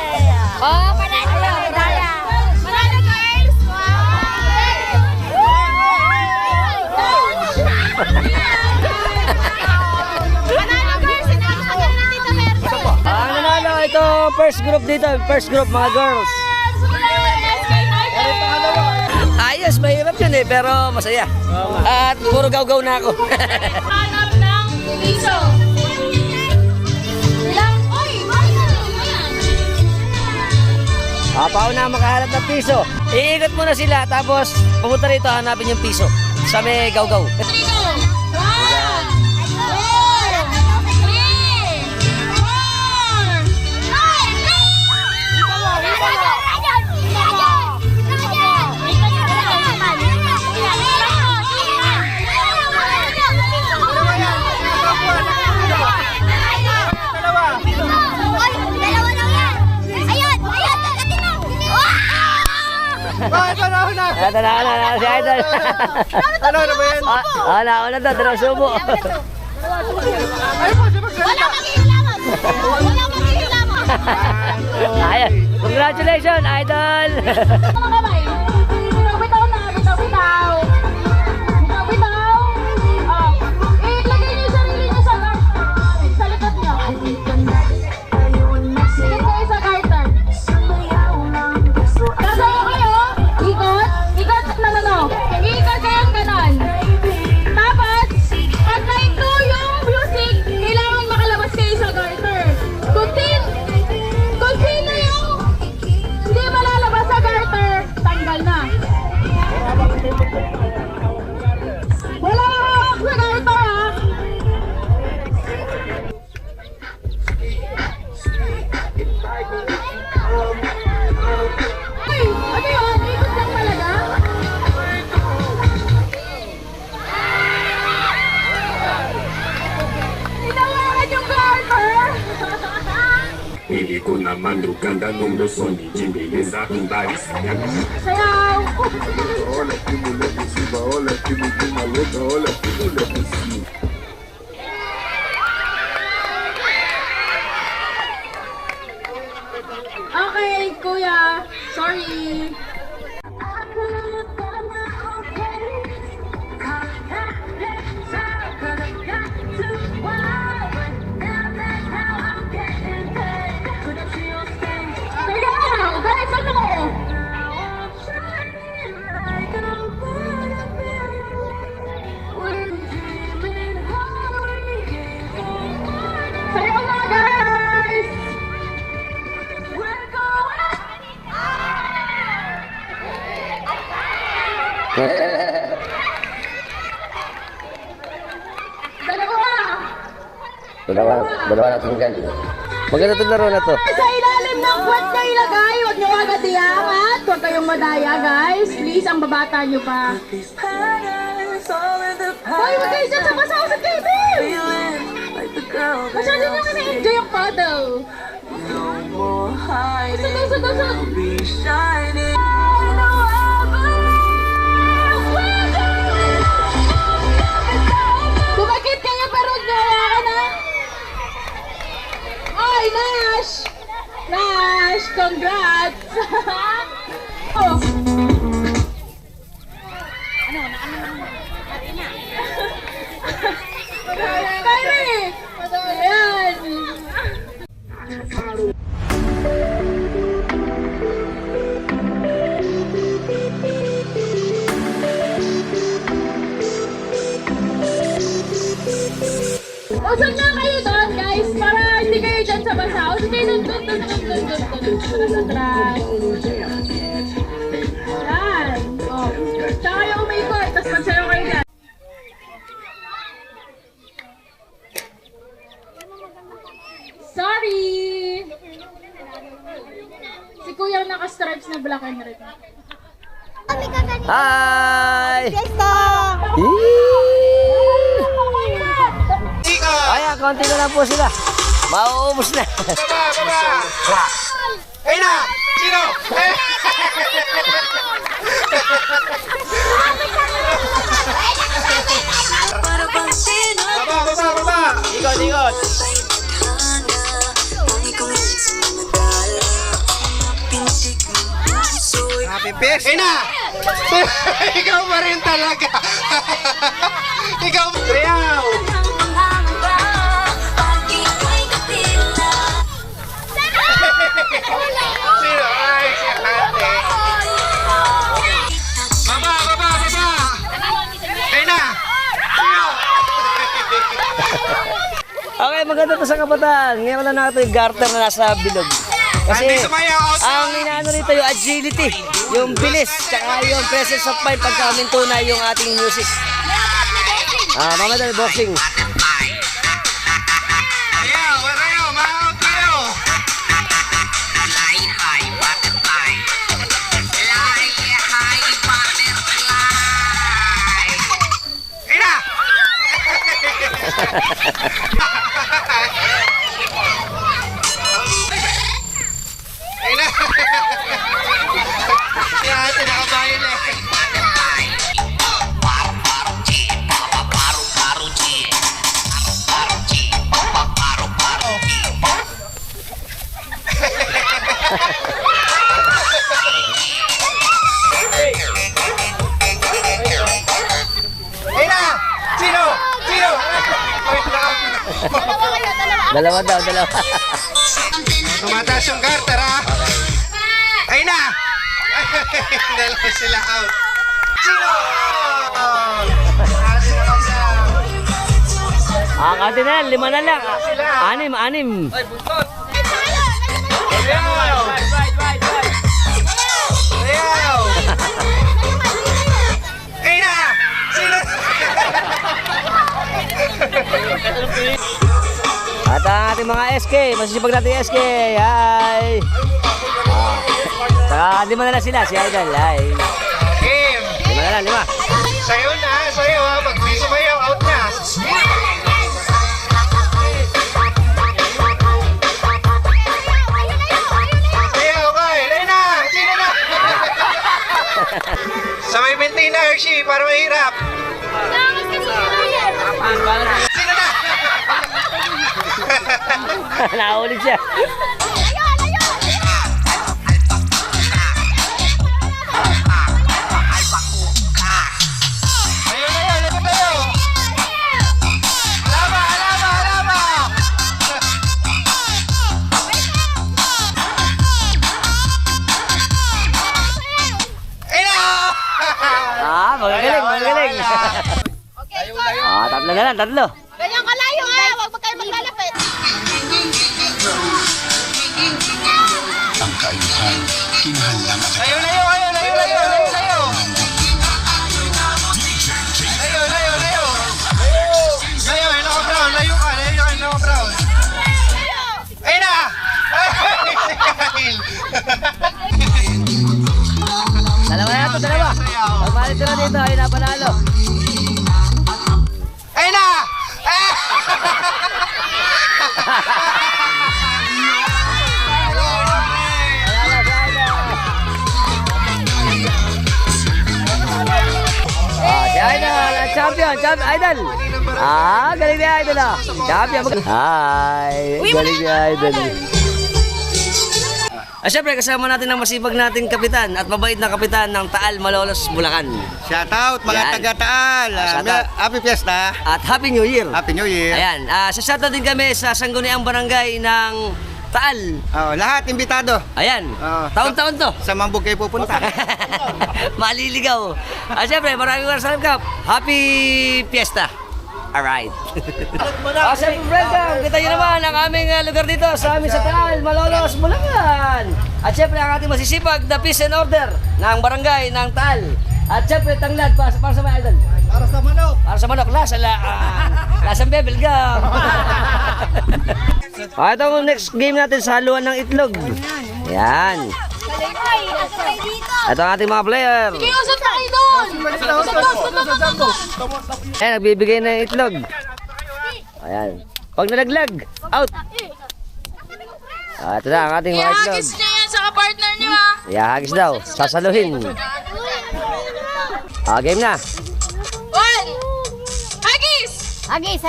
Oh, panalo na medalya. Panalo, girls. Panalo, girls. Sinasagay na dito, Merto. Ang nanalo, ito first group dito. First group, mga girls. Ayos, mahirap yun eh, pero masaya. At puro gaw-gaw na ako. Hanap ng piso. Ilang? Oy, bakit na yan? Pauna makahanap ng piso. Iikot muna sila, tapos pumunta rito, hanapin yung piso. Sa may gaw-gaw. Piso. 1, 2, 3, Dalawa lang yan. Ayun, kagatin na. Bakit panahon na? Ito na, si Idol. Ano na ba yan? Nauna to, dalawang subo. Ay mo, si Magsalita. Wala makikilaman. Wala makikilaman. Ayan, congratulations, Idol. mga kamay. Bitaw-bitaw na, bitaw-bitaw. Bitaw-bitaw. Oh, ilagay niyo yung sarili niyo sa likod niyo. Ikot kayo sa garter. Kasama kayo, ikot, ikot na. Ikot kayo ang ganon. Tapos, pag na-ito yung music, kailangan makalabas kayo sa garter. Kung sino yung hindi malalabas sa garter, tanggal na. Wala hawak sa garter ha. Ay, ano yun? Ikot lang talaga? Inawakan yung garter! Ili kuna mandu ganda nomdo sondi jimbe yeza kumbari sanyaga. Sayaw! Hola kimu lebu siba, hola kimu kuma loka, hola kimu lebu siba. Okay, kuya. Sorry. Sayaw! Guys, ano ko? Sayaw na, guys! Dalawa na itong ganyan. Maganda itong laro na to. Sa ilalim na Huwag na ilagay, huwag niyo agad iangat. Huwag kayong madaya, guys. Please, ang babata niyo pa. Hoy, huwag kayo dyan sa basaw sa TV! Masyado nyo ina-enjoy yung paddle. Sud. Dumakit kayo pero gawa ka na. Ay, Nash! Nash, congrats! Oh. Kyrie! Ayan! Usap na kayo doon, guys, para hindi kayo dyan sa basa. Usap kayo doon. Sa atras. Yan. Oh. Tsaka kayo umikot, tapos magsayo kayo dyan. Sorry! Si Kuya ang naka-stripes na black and red. Hi! Ayan, konti na lang po sila. Mauubos na. Ay na! Sino? Baba! Ikot! Pipis? Ay na! Ikaw pa rin talaga! Ikaw! Riyaw! Sino? Ay, si ate! Baba! Ay na! Sino? Okay, maganda to sa kabataan. Ngayon lang natin yung garter na nasa bilog. Kasi ang inaano rito yung agility, yung bilis, tsaka yung presence of mind pagka huminto na yung ating music. Mamadali boxing. Kayo, maot kayo! Ay na! Ay na! Kaya tinakabayan eh. Ay na! Sino? Dalawa daw. Tumataas yung garter ha! Ay na! Dalawa sila out. Sino? Ang atin na, 5 na lang. 6. Ayaw! Ay na! Sino? At ang ating mga SK, masisipag natin yung SK. Hi! Saka 5 na lang sila, si Idol. Hi! Game! 5 na lang, 5. Sa'yo na, sa'yo ha. Pag di sumayaw, out na. Sayaw ka eh. Ay na! Sino na? Sa may binti na, Hershey, para mahirap. Sino na? Nakaulit siya. Ayun, ito tayo. Alaba! Ay na! Magagaling. Tatlo na lang, 3. Ganyan kalayo huwag pa kayo maglalapit. Layo! Layo, naka-brown. Layo ka, naka-brown. Ay na! Dalawa na ito, dalawa. Pag balik na dito, ay napanalo. Ayun na! Si Idol, champion, Idol. Galing ni Idol ah. Champion. Galing ni Idol. Siyempre, kasama natin ang masipag nating kapitan at mabait na kapitan ng Taal, Malolos, Bulacan. Shout out mga Yan. taga-Taal. Shout out. Happy Fiesta. At Happy New Year. Happy New Year. Ayan, sasata din kami sa Sangguniang Barangay ng Taal. Lahat imbitado. Ayan, Oo. taon-taon to. Sa Mambog kayo pupunta. Maliligaw. Siyempre, maraming salamat Kap. Happy Fiesta. Alright. Siyempre, welcome. Kita nyo naman ang aming lugar dito sa amin sa Taal, Malolos, Bulacan. At siyempre, ang ating masisipag na peace and order ng barangay ng Taal. At siyempre, tanglad para sa mga idol. Para sa manok. Para sa manok, lasang bebel gam. Ito ang next game natin sa haluan ng itlog. Yan. Ito ang ating mga player. Sige, usap na kayo doon! Ayan, nagbibigay na ng itlog. Ayan. Pag nalaglag, out. Ito na ang ating mga itlog. Ihagis niya yan sa kapartner niyo ha! Ihagis daw, sasaluhin. Game na. 1! Hagis! Hagis.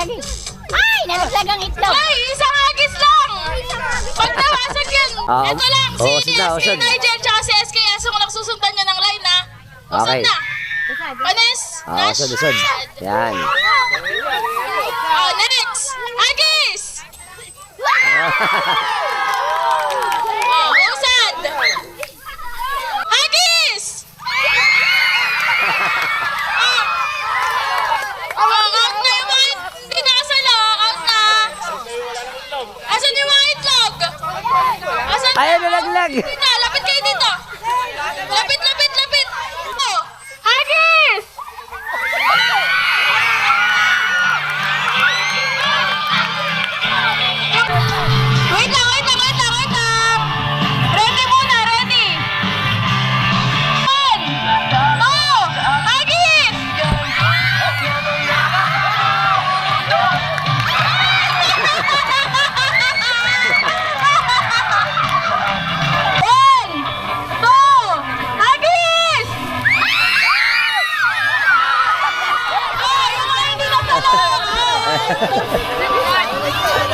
Ay, nalaglag ang itlog. Ay, isang hagis lang! Pag nawasag yan, ito lang, si usod. Nigel tsaka si SKS kung nagsusundan nyo ng line ha. Usod Okay. na! Panis! Nash! Usod. Yan. Next! Hagis! Usad! Hagis! Ang na yung mga hindi nakasala, ang na. Asan yung mga itlog? Asan Ayan, nalaglag. Dito, lapit kayo dito. Lapit. Oh, Hagis! Wait lang. Ready muna, ready. 1, 2, Hagis! One, two, Hagis! Oh, yung mga hindi natanong.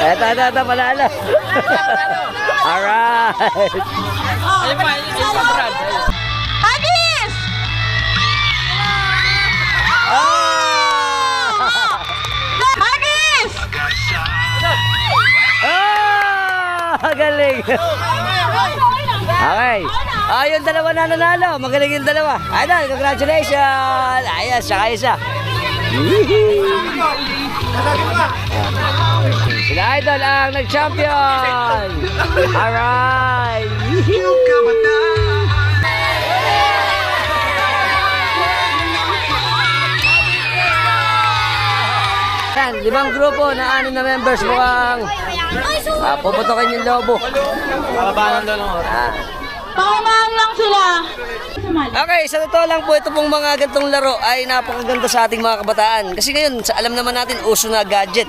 Ito, panalo. Alright. Hagis! Hagis! Galing. Okay. Yung dalawa na nanalo. Magaling yung dalawa. Idol, congratulations. Ayos, saka isa. Sila Idol ang nag-champion. Alright. Yan, 5 grupo na 6 na members mukhang puputokin yung lobo. Pakimaan lang sila. Okay, sa totoo lang po, ito pong mga gantong laro ay napakaganda sa ating mga kabataan. Kasi ngayon, alam naman natin, uso na gadget.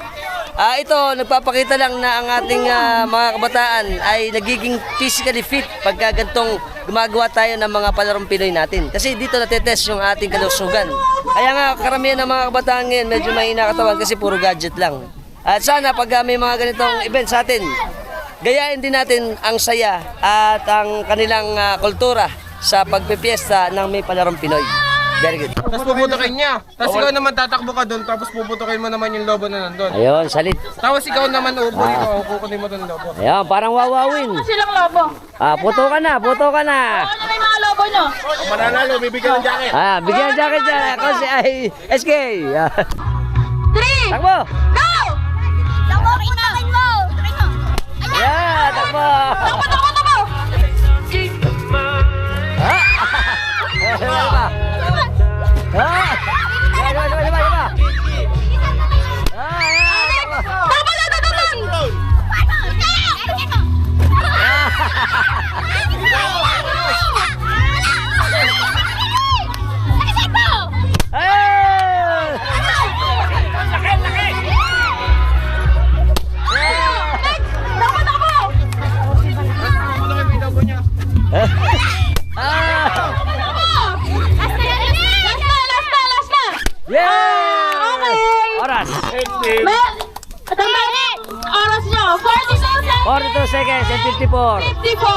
Ito, nagpapakita lang na ang ating mga kabataan ay nagiging physically fit pagka gantong gumagawa tayo ng mga palarong Pinoy natin. Kasi dito natetest yung ating kalusugan. Kaya nga, karamihan ng mga kabataan ngayon, medyo mahina katawan kasi puro gadget lang. At sana pag may mga ganitong event sa atin, gayahin din natin ang saya at ang kanilang kultura sa pagpipiesta ng may palarong Pinoy. Very good. Tapos puputukin niya. Tapos ikaw naman tatakbo ka doon, tapos puputukin mo naman yung lobo na nandun. Ayun, salit. Tapos ikaw naman uupo ikaw, kukunin mo doon yung lobo. Ayun, parang wawawin. Silang lobo. Puto ka na. Ano na yung mga lobo nyo? Mananalo, bibigyan ng jacket. Bigyan ng jacket dyan. Ako si SK. 3, Takbo! go! Yeah, takbo! Takbo! team. Oras nyo, 42 seconds. 42 seconds and 54. 54.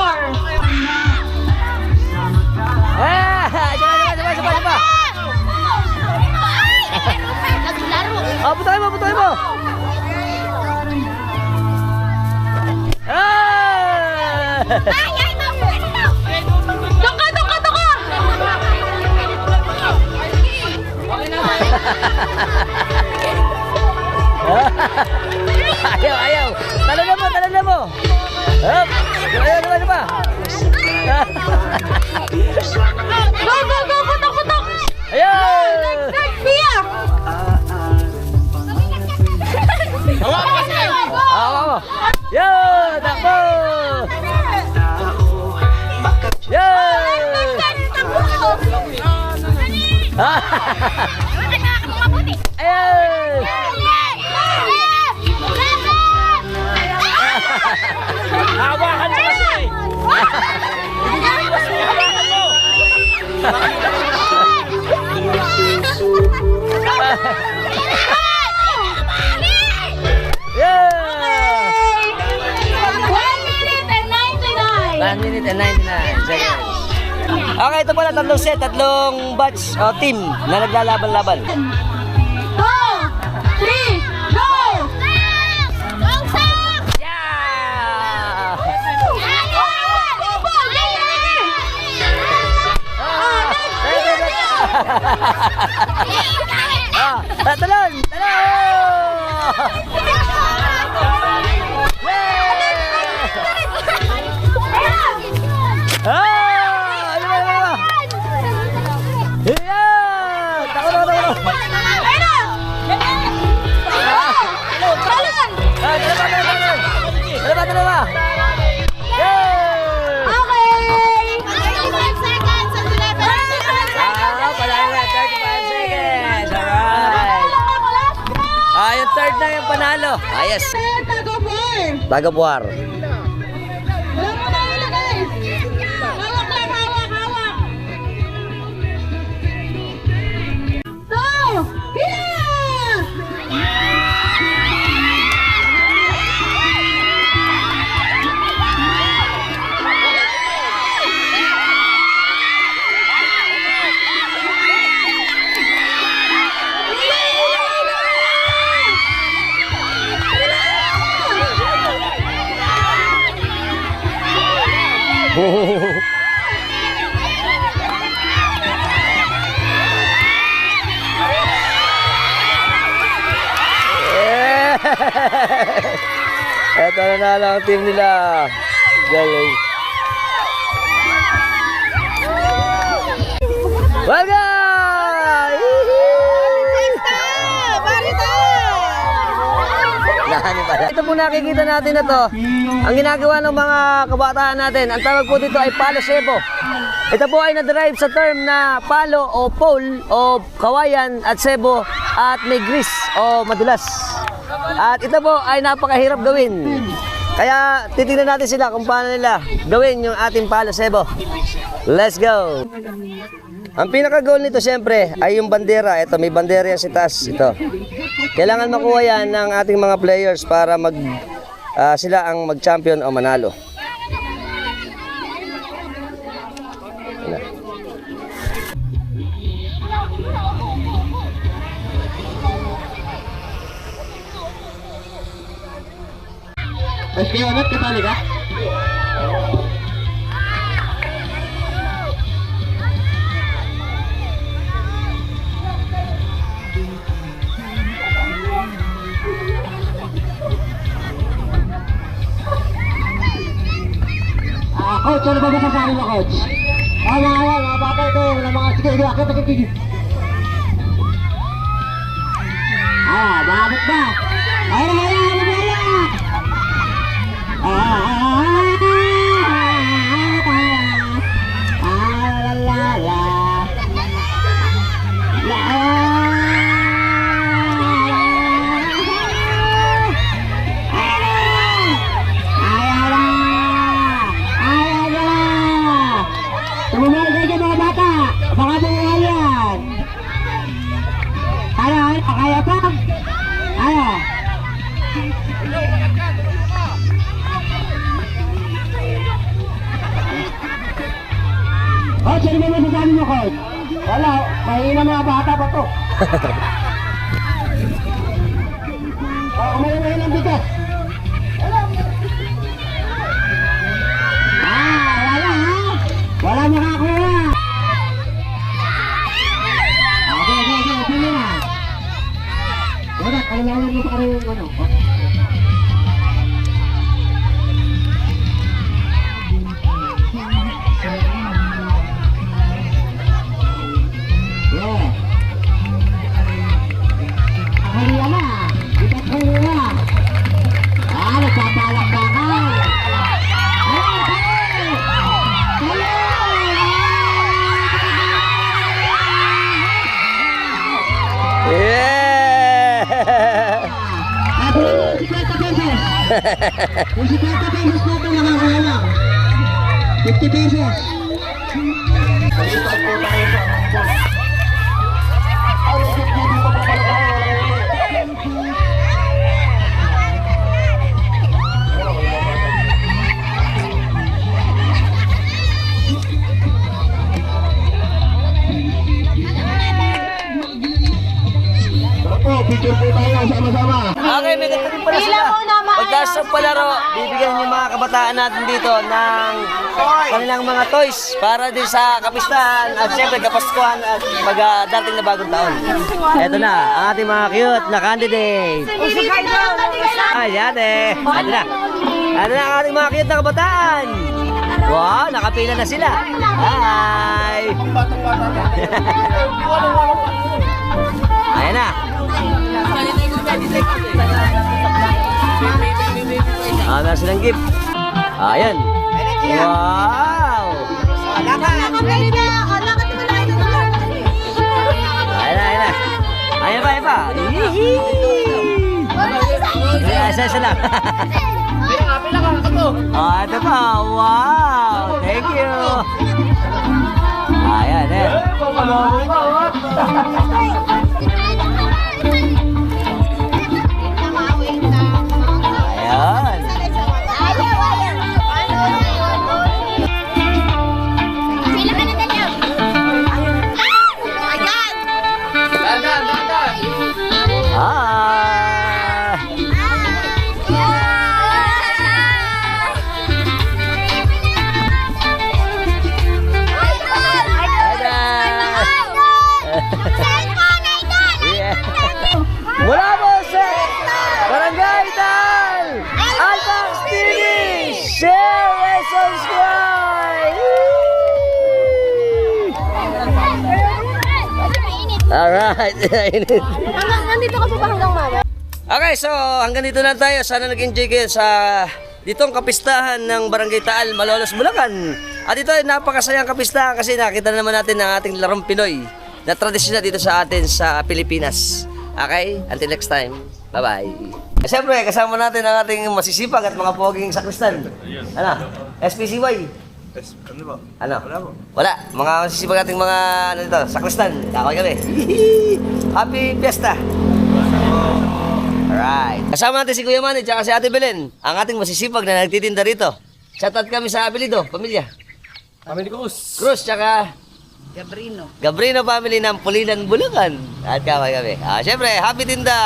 Sabay. Oh, putuhin mo. Tuka. Ayaw. Talon na mo. Hop. Ayaw, ba? Go, putok. Ayaw. Next, Pia. Hawakan kasi kayo. Ako. Yo, takbo. Yo. Ayaw. Hawakan mo kasi. Yeah! 1 minute and 99 seconds. Okay, ito pala tatlong set, tatlong batch o team na naglalaban-laban. 2, 3, go! Yeah! Talon! Yung third na yung panalo. Yes. Tagabuar. Ito na lang ang team nila. Galing. Waga! Ito po nakikita natin na to. Ang ginagawa ng mga kabataan natin, ang tawag po dito ay palo sebo. Ito po ay na-derive sa term na palo o pole o kawayan at sebo at may grease o madulas. At ito po ay napakahirap gawin. Kaya titignan natin sila kung paano nila gawin yung ating palo sebo. Let's go! Ang pinaka-goal nito siyempre ay yung bandera. Ito, may bandera yan si Tas. Ito. Kailangan makuha yan ng ating mga players para sila ang mag-champion o manalo. Kaya ulit, kasali ka? Coach, ano ba masasabi mo, Coach? Mga bata ito, sige, akit. Bakit ba? Tumumagay ka mga bata, baka bunga yan. Kaya pa? Coach, ano ba masasabi mo, Coach? Wala, mahina mga bata pa to. Kumain ng bigas. Wala ha? Wala makakuha. Okay, sige na. Wala, kalalawan mo pa rin yung ano. Kung 50 pesos na ito nakakuha lang. 50 pesos. Picture po tayo sama-sama. Okay, may ganda rin pala sila. Pagkatapos ng palaro, bibigyan yung mga kabataan natin dito ng kanilang mga toys para din sa kapistahan at syempre kapaskuhan at pag-dating na bagong taon. Eto na, ang ating mga cute na candidate. Ayan eh. Eto na. Eto na ang ating mga cute na kabataan. Wow, nakapila na sila. Hi! Ayan na. Meron silang gift. Ayan. Wow! Ayan na. Ayan pa. Isa lang. Ito pa. Wow! Thank you. Ayan eh. Ayan. Mula po sa Barangay Tal Alpax TV, share and subscribe! Alright, Nandito ka pa hanggang mama? okay, so hanggang dito na tayo. Sana nag-enjoy kayo sa ditong kapistahan ng Barangay Taal, Malolos, Bulacan. At ito ay napakasayang kapistahan kasi nakita naman natin ang ating larong Pinoy na tradisyon na dito sa atin sa Pilipinas. Okay? Until next time. Bye-bye. Siyempre, kasama natin ang ating masisipag at mga poging sakristan. Ano? SPCY? Ano ba? Ano? Wala po. Wala. Mga masisipag ating mga ano dito, sakristan. Kakaway kami. Happy Fiesta! Alright. Kasama natin si Kuya Manny at si Ate Belen, ang ating masisipag na nagtitinda rito. Shoutout kami sa apelido, pamilya. Family Cruz. Cruz, tsaka Gabrino family ng Pulilan, Bulacan. At kaway kami. Siyempre, happy tinda!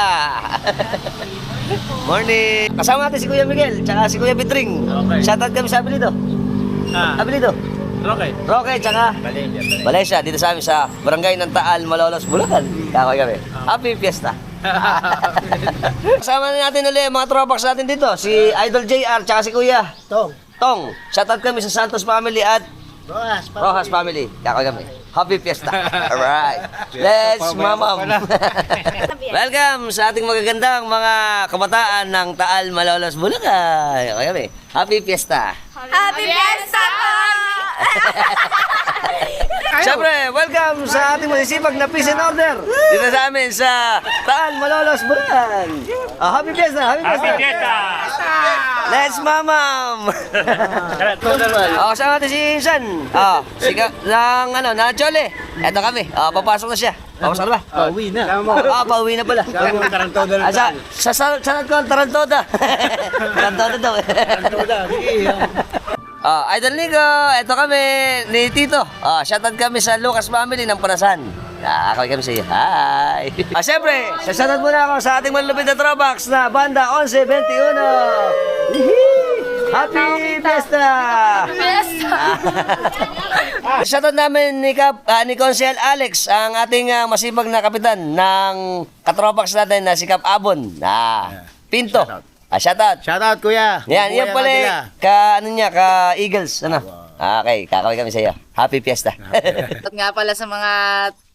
Morning! Kasama natin si Kuya Miguel, tsaka si Kuya Bitring. Okay. Shoutout kami sa apelido. Apelido? Roque, tsaka Valencia. Dito sa amin sa Barangay ng Taal, Malolos, Bulacan. Kaway kami. Happy Fiesta! Kasama na natin ulit mga tropax natin dito. Si Idol JR, tsaka si Kuya Tong. Shoutout kami sa Santos family at Rojas family. Kakaway kami. Happy Fiesta. Alright. Let's mamam. Welcome sa ating magagandang mga kabataan ng Taal, Malolos, Bulacan. Kakaway kami. Happy Fiesta. Happy Fiesta po! Siyempre, welcome sa ating masisipag na peace and order dito sa amin sa Taal, Malolos, Bulacan. Happy Fiesta! Happy Fiesta! Happy Fiesta! Let's mamam! Kasama natin si Insan. Ng Chole. Eto kami. Papasok na siya. Papasok na ba? Pauwi na. Pauwi na pala. Tarantoda na. Sa sanad ko ang Tarantoda. Tarantoda daw. Idol Nico, ito kami ni Tito. Shoutout kami sa Lucas family ng Panasan. Ako kami sa iyo. Hi! Siyempre, shoutout muna ako sa ating malulupit na throwbacks na Banda 1121. Happy Fiesta! Shoutout namin ni Consel Alex, ang ating masipag na kapitan ng katropax natin na si Cap Abon. Pinto. Shoutout. Shoutout, kuya. Yan pala ka Eagles. Ano? Okay, kakaway kami sa iyo. Happy Fiesta. At nga pala sa mga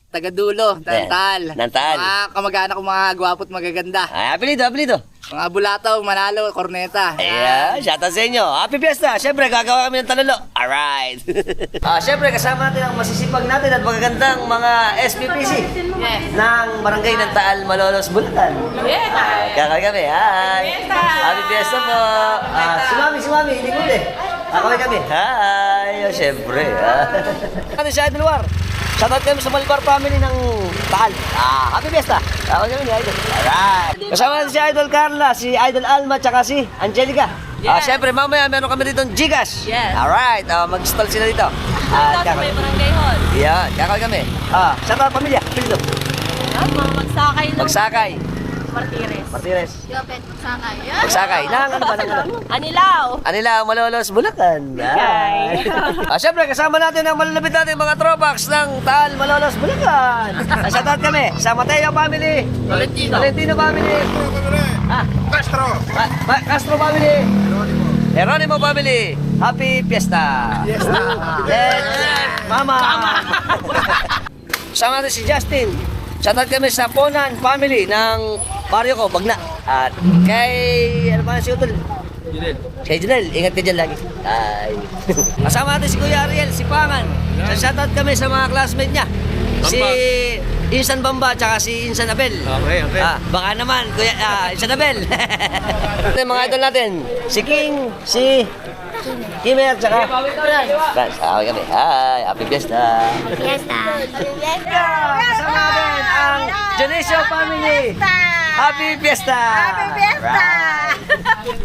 taga-dulo, Nantal. Nantal. Mga kamag-anak ko, mga gwapo at magaganda. Apelido. Mga Bulataw, Manalo, Corneta. Ayan, shoutout sa inyo. Happy Fiesta. Siyempre, gagawa kami ng talolo. Alright. Siyempre, kasama natin ang masisipag natin at magagandang mga SPPC ng Barangay ng Taal, Malolos, Bulacan. Kakaway kami. Hi. Happy Fiesta po. Si Mami, hindi ko kakaway kami. Hi. Siyempre. Ano si Idol War? Shoutout kami sa Malbar family ng Taal. Happy Fiesta. Kakaway kami ni Idol. Alright. Kasama natin si Idol Carla, si Idol Alma, tsaka si Angelica. Siyempre, mamaya meron kami dito ng Gcash. Yes. Alright. Mag-stall sila dito. May barangay hall. Yan, kakaway kami. Shoutout pamilya. Pildo. Magsakay ng Magsakay. Martires. Yopet, sakay. Magsakay. Nang ano ba? Anilaw. Malolos, Bulacan. Siyempre, kasama natin ang malalapit natin mga throwbacks ng Taal, Malolos, Bulacan. Shoutout kami sa Mateo family. Valentino family. Castro family. Geronimo family. Happy Fiesta. Mama. Kasama natin si Justin. Shoutout kami sa Ponan family ng baryo ko, Bagna. At kay, ano pa si Utol? Kay Junel, ingat ka dyan lagi. Kasama natin si Kuya Ariel, si Pangan. Shoutout kami sa mga classmate niya. Si Insan Bamba, tsaka si Insan Abel. Okay. Baka naman, Kuya, Insan Abel. Mga idol natin, si King, si Kimer, tsaka Franz. Kami. Hi, Happy Fiesta. Kasama natin ang Genesio family. Happy Fiesta. Right.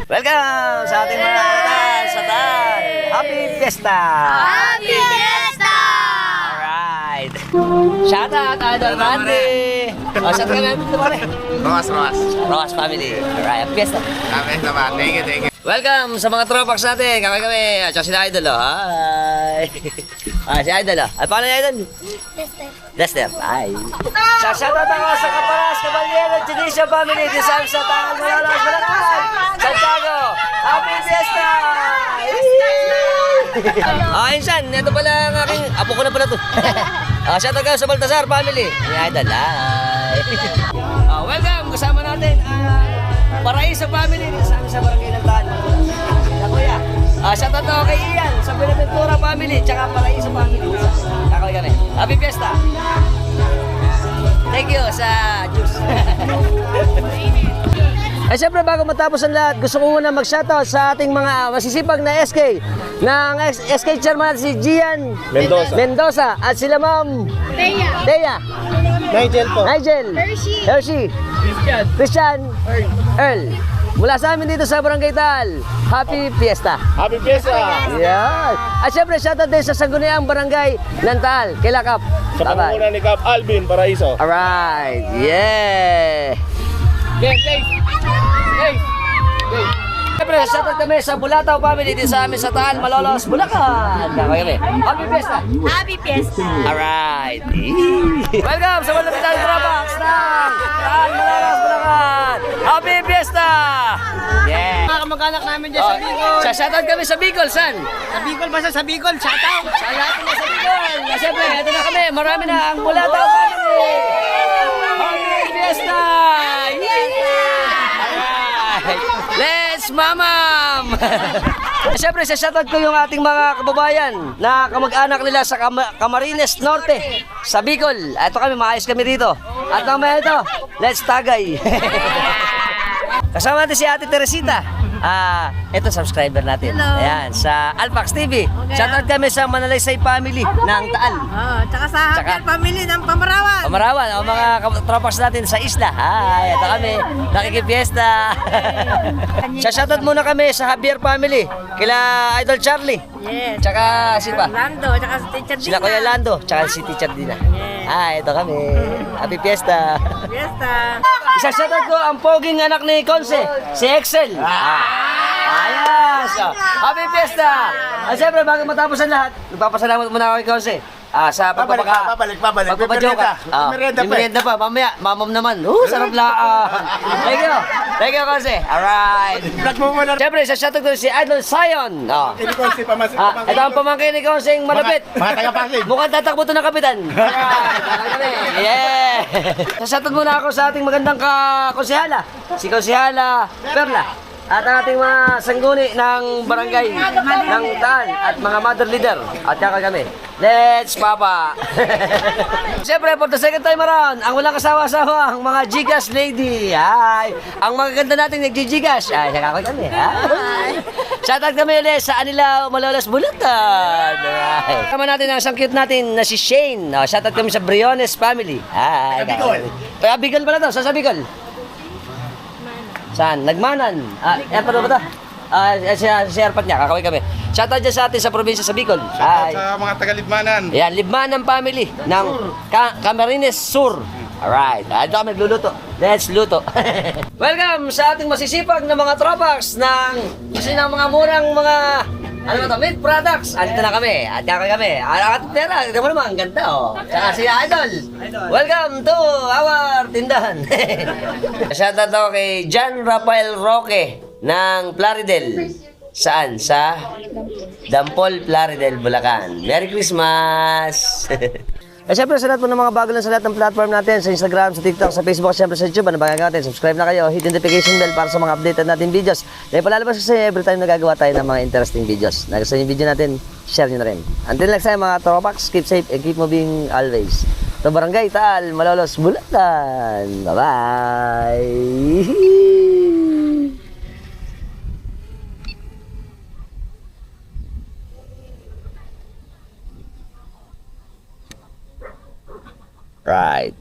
Welcome sa ating mga kapitan sa Taal. Happy Fiesta. Alright. Shoutout, Idol Randy. Shoutout ka natin ito pare. Roas family. Alright, Happy Fiesta. Thank you. Welcome sa mga throwbacks natin. Kami. At saka sila Idol. Hi. Si Idol. Ay, paano ni Idol? Lester. Hi. Shoutout ako sa Caparas, Caballero, Genesio family. Disam sa Taal, Malolos, Bulacan. Santiago. Happy Fiesta. Insan, ito pala ang aking apo ko na pala to. Shoutout kayo sa Baltasar family. Ni Idol. Hi. Welcome. Kasama natin Paraiso family din sa barangay ng Taal. Kuya. Shoutout ako kay Ian sa Benaventura family tsaka Paraiso family. Kakaway kami. Happy Fiesta. Thank you sa juice. Siyempre bago matapos ang lahat, gusto ko muna mag-shoutout sa ating mga masisipag na SK ng SK chairman si Gian Mendoza at sila Ma'am Thea Nigel Hershey Christian Earl mula sa amin dito sa Barangay Taal. Happy Fiesta. Yan. At syempre shoutout din sa Sangguniang Barangay ng Taal kay Lakap. Sa pangunan ni Cap Alvin Paraiso. Alright. Yeah. Siyempre, shoutout kami sa Bulataw family din sa amin sa Taal, Malolos, Bulacan. Kami. Happy Fiesta. Alright. Welcome sa Malapitan Trabax ng Taal, Malolos, Bulacan. Happy Fiesta. Yeah. Mga kamag-anak namin dyan sa Bicol. Shoutout kami sa Bicol, san? Sa Bicol ba sa Bicol? Shoutout. Sa lahat na sa Bicol. Siyempre, ito na kami. Marami na ang Bulataw family. Happy Fiesta. Let's mamam! Siyempre, sa shoutout ko yung ating mga kababayan na kamag-anak nila sa Camarines Norte, sa Bicol. Ito kami, maayos kami dito. At mamaya ito, let's tagay! Kasama natin si Ate Teresita. Ito subscriber natin. Hello. Ayan, sa Alpax TV. Shoutout kami sa Manalaysay family ng Taal. Tsaka sa Javier family ng Pamarawan. Pamarawan, ang mga tropas natin sa isla. Hi, ito kami. Nakikipiesta. Shoutout muna kami sa Javier family. Kila Idol Charlie. Yes. Tsaka sino ba? Lando, tsaka si Teacher Dina. Sila Kuya Lando, tsaka si Teacher Dina. Ito kami. Happy Fiesta. Fiesta. Isa-shoutout ko ang poging anak ni Conce, si Excel. Ayos! Happy Fiesta! Siyempre, bago matapos ang lahat, nagpapasalamat muna ako kay Conce. Sa Babalik. pagpapadyoke ka. Merienda pa. Mamaya, mamam naman. Sarap lang. Thank you, Conce. Alright. Siyempre, isa-shoutout ko si Idol Zion. Ito ang pamangkin ni Conce yung malapit. Mga taga-Pasig. Mukhang tatakbo to ng kapitan. Yeah! Sasatod muna ako sa ating magandang konsehala. Si Konsehala Perla. At ang ating mga sangguni ng barangay ng Taal at mga mother leader. At kaka kami. Let's Papa! Siyempre, for the second time around, ang walang kasawa-sawa, ang mga Gigas lady. Hi! Ang magaganda natin nagjigigas. Kaka kami. Hi! Shoutout kami ulit sa Anila Malolos Bulutan. Alright. Kama natin ang isang cute natin na si Shane. Shoutout kami sa Briones family. Hi! Kaya Bicol pala to. Sa Bicol. Saan? Nagmanan. Airport ba ito? Si airport niya, kakaway kami. Shoutout dyan sa atin sa probinsya sa Bicol. Sa mga taga-Libmanan. Yan, Libmanan family ng Camarines Sur. Alright, ito kami nagluluto. Let's luto. Welcome sa ating masisipag na mga tropax ng kasi ng mga murang mga meat products. Andito na kami. At kaka kami. At pera, tignan mo naman, ang ganda oh. Tsaka si Idol. Welcome to our tindahan. Shoutout ako kay John Rafael Roque ng Plaridel. Saan? Sa Dampol, Plaridel, Bulacan. Merry Christmas! Siyempre sa lahat po ng mga bago lang sa lahat ng platform natin, sa Instagram, sa TikTok, sa Facebook, siyempre sa YouTube, ano ba natin? Subscribe na kayo, hit notification bell para sa mga updated natin videos. Dahil palalabas kasi every time nagagawa tayo ng mga interesting videos. Nagustuhan yung video natin, share nyo na rin. Until next time mga tropax, keep safe and keep moving always. Ito Barangay Taal, Malolos, Bulutan. Bye-bye! Right.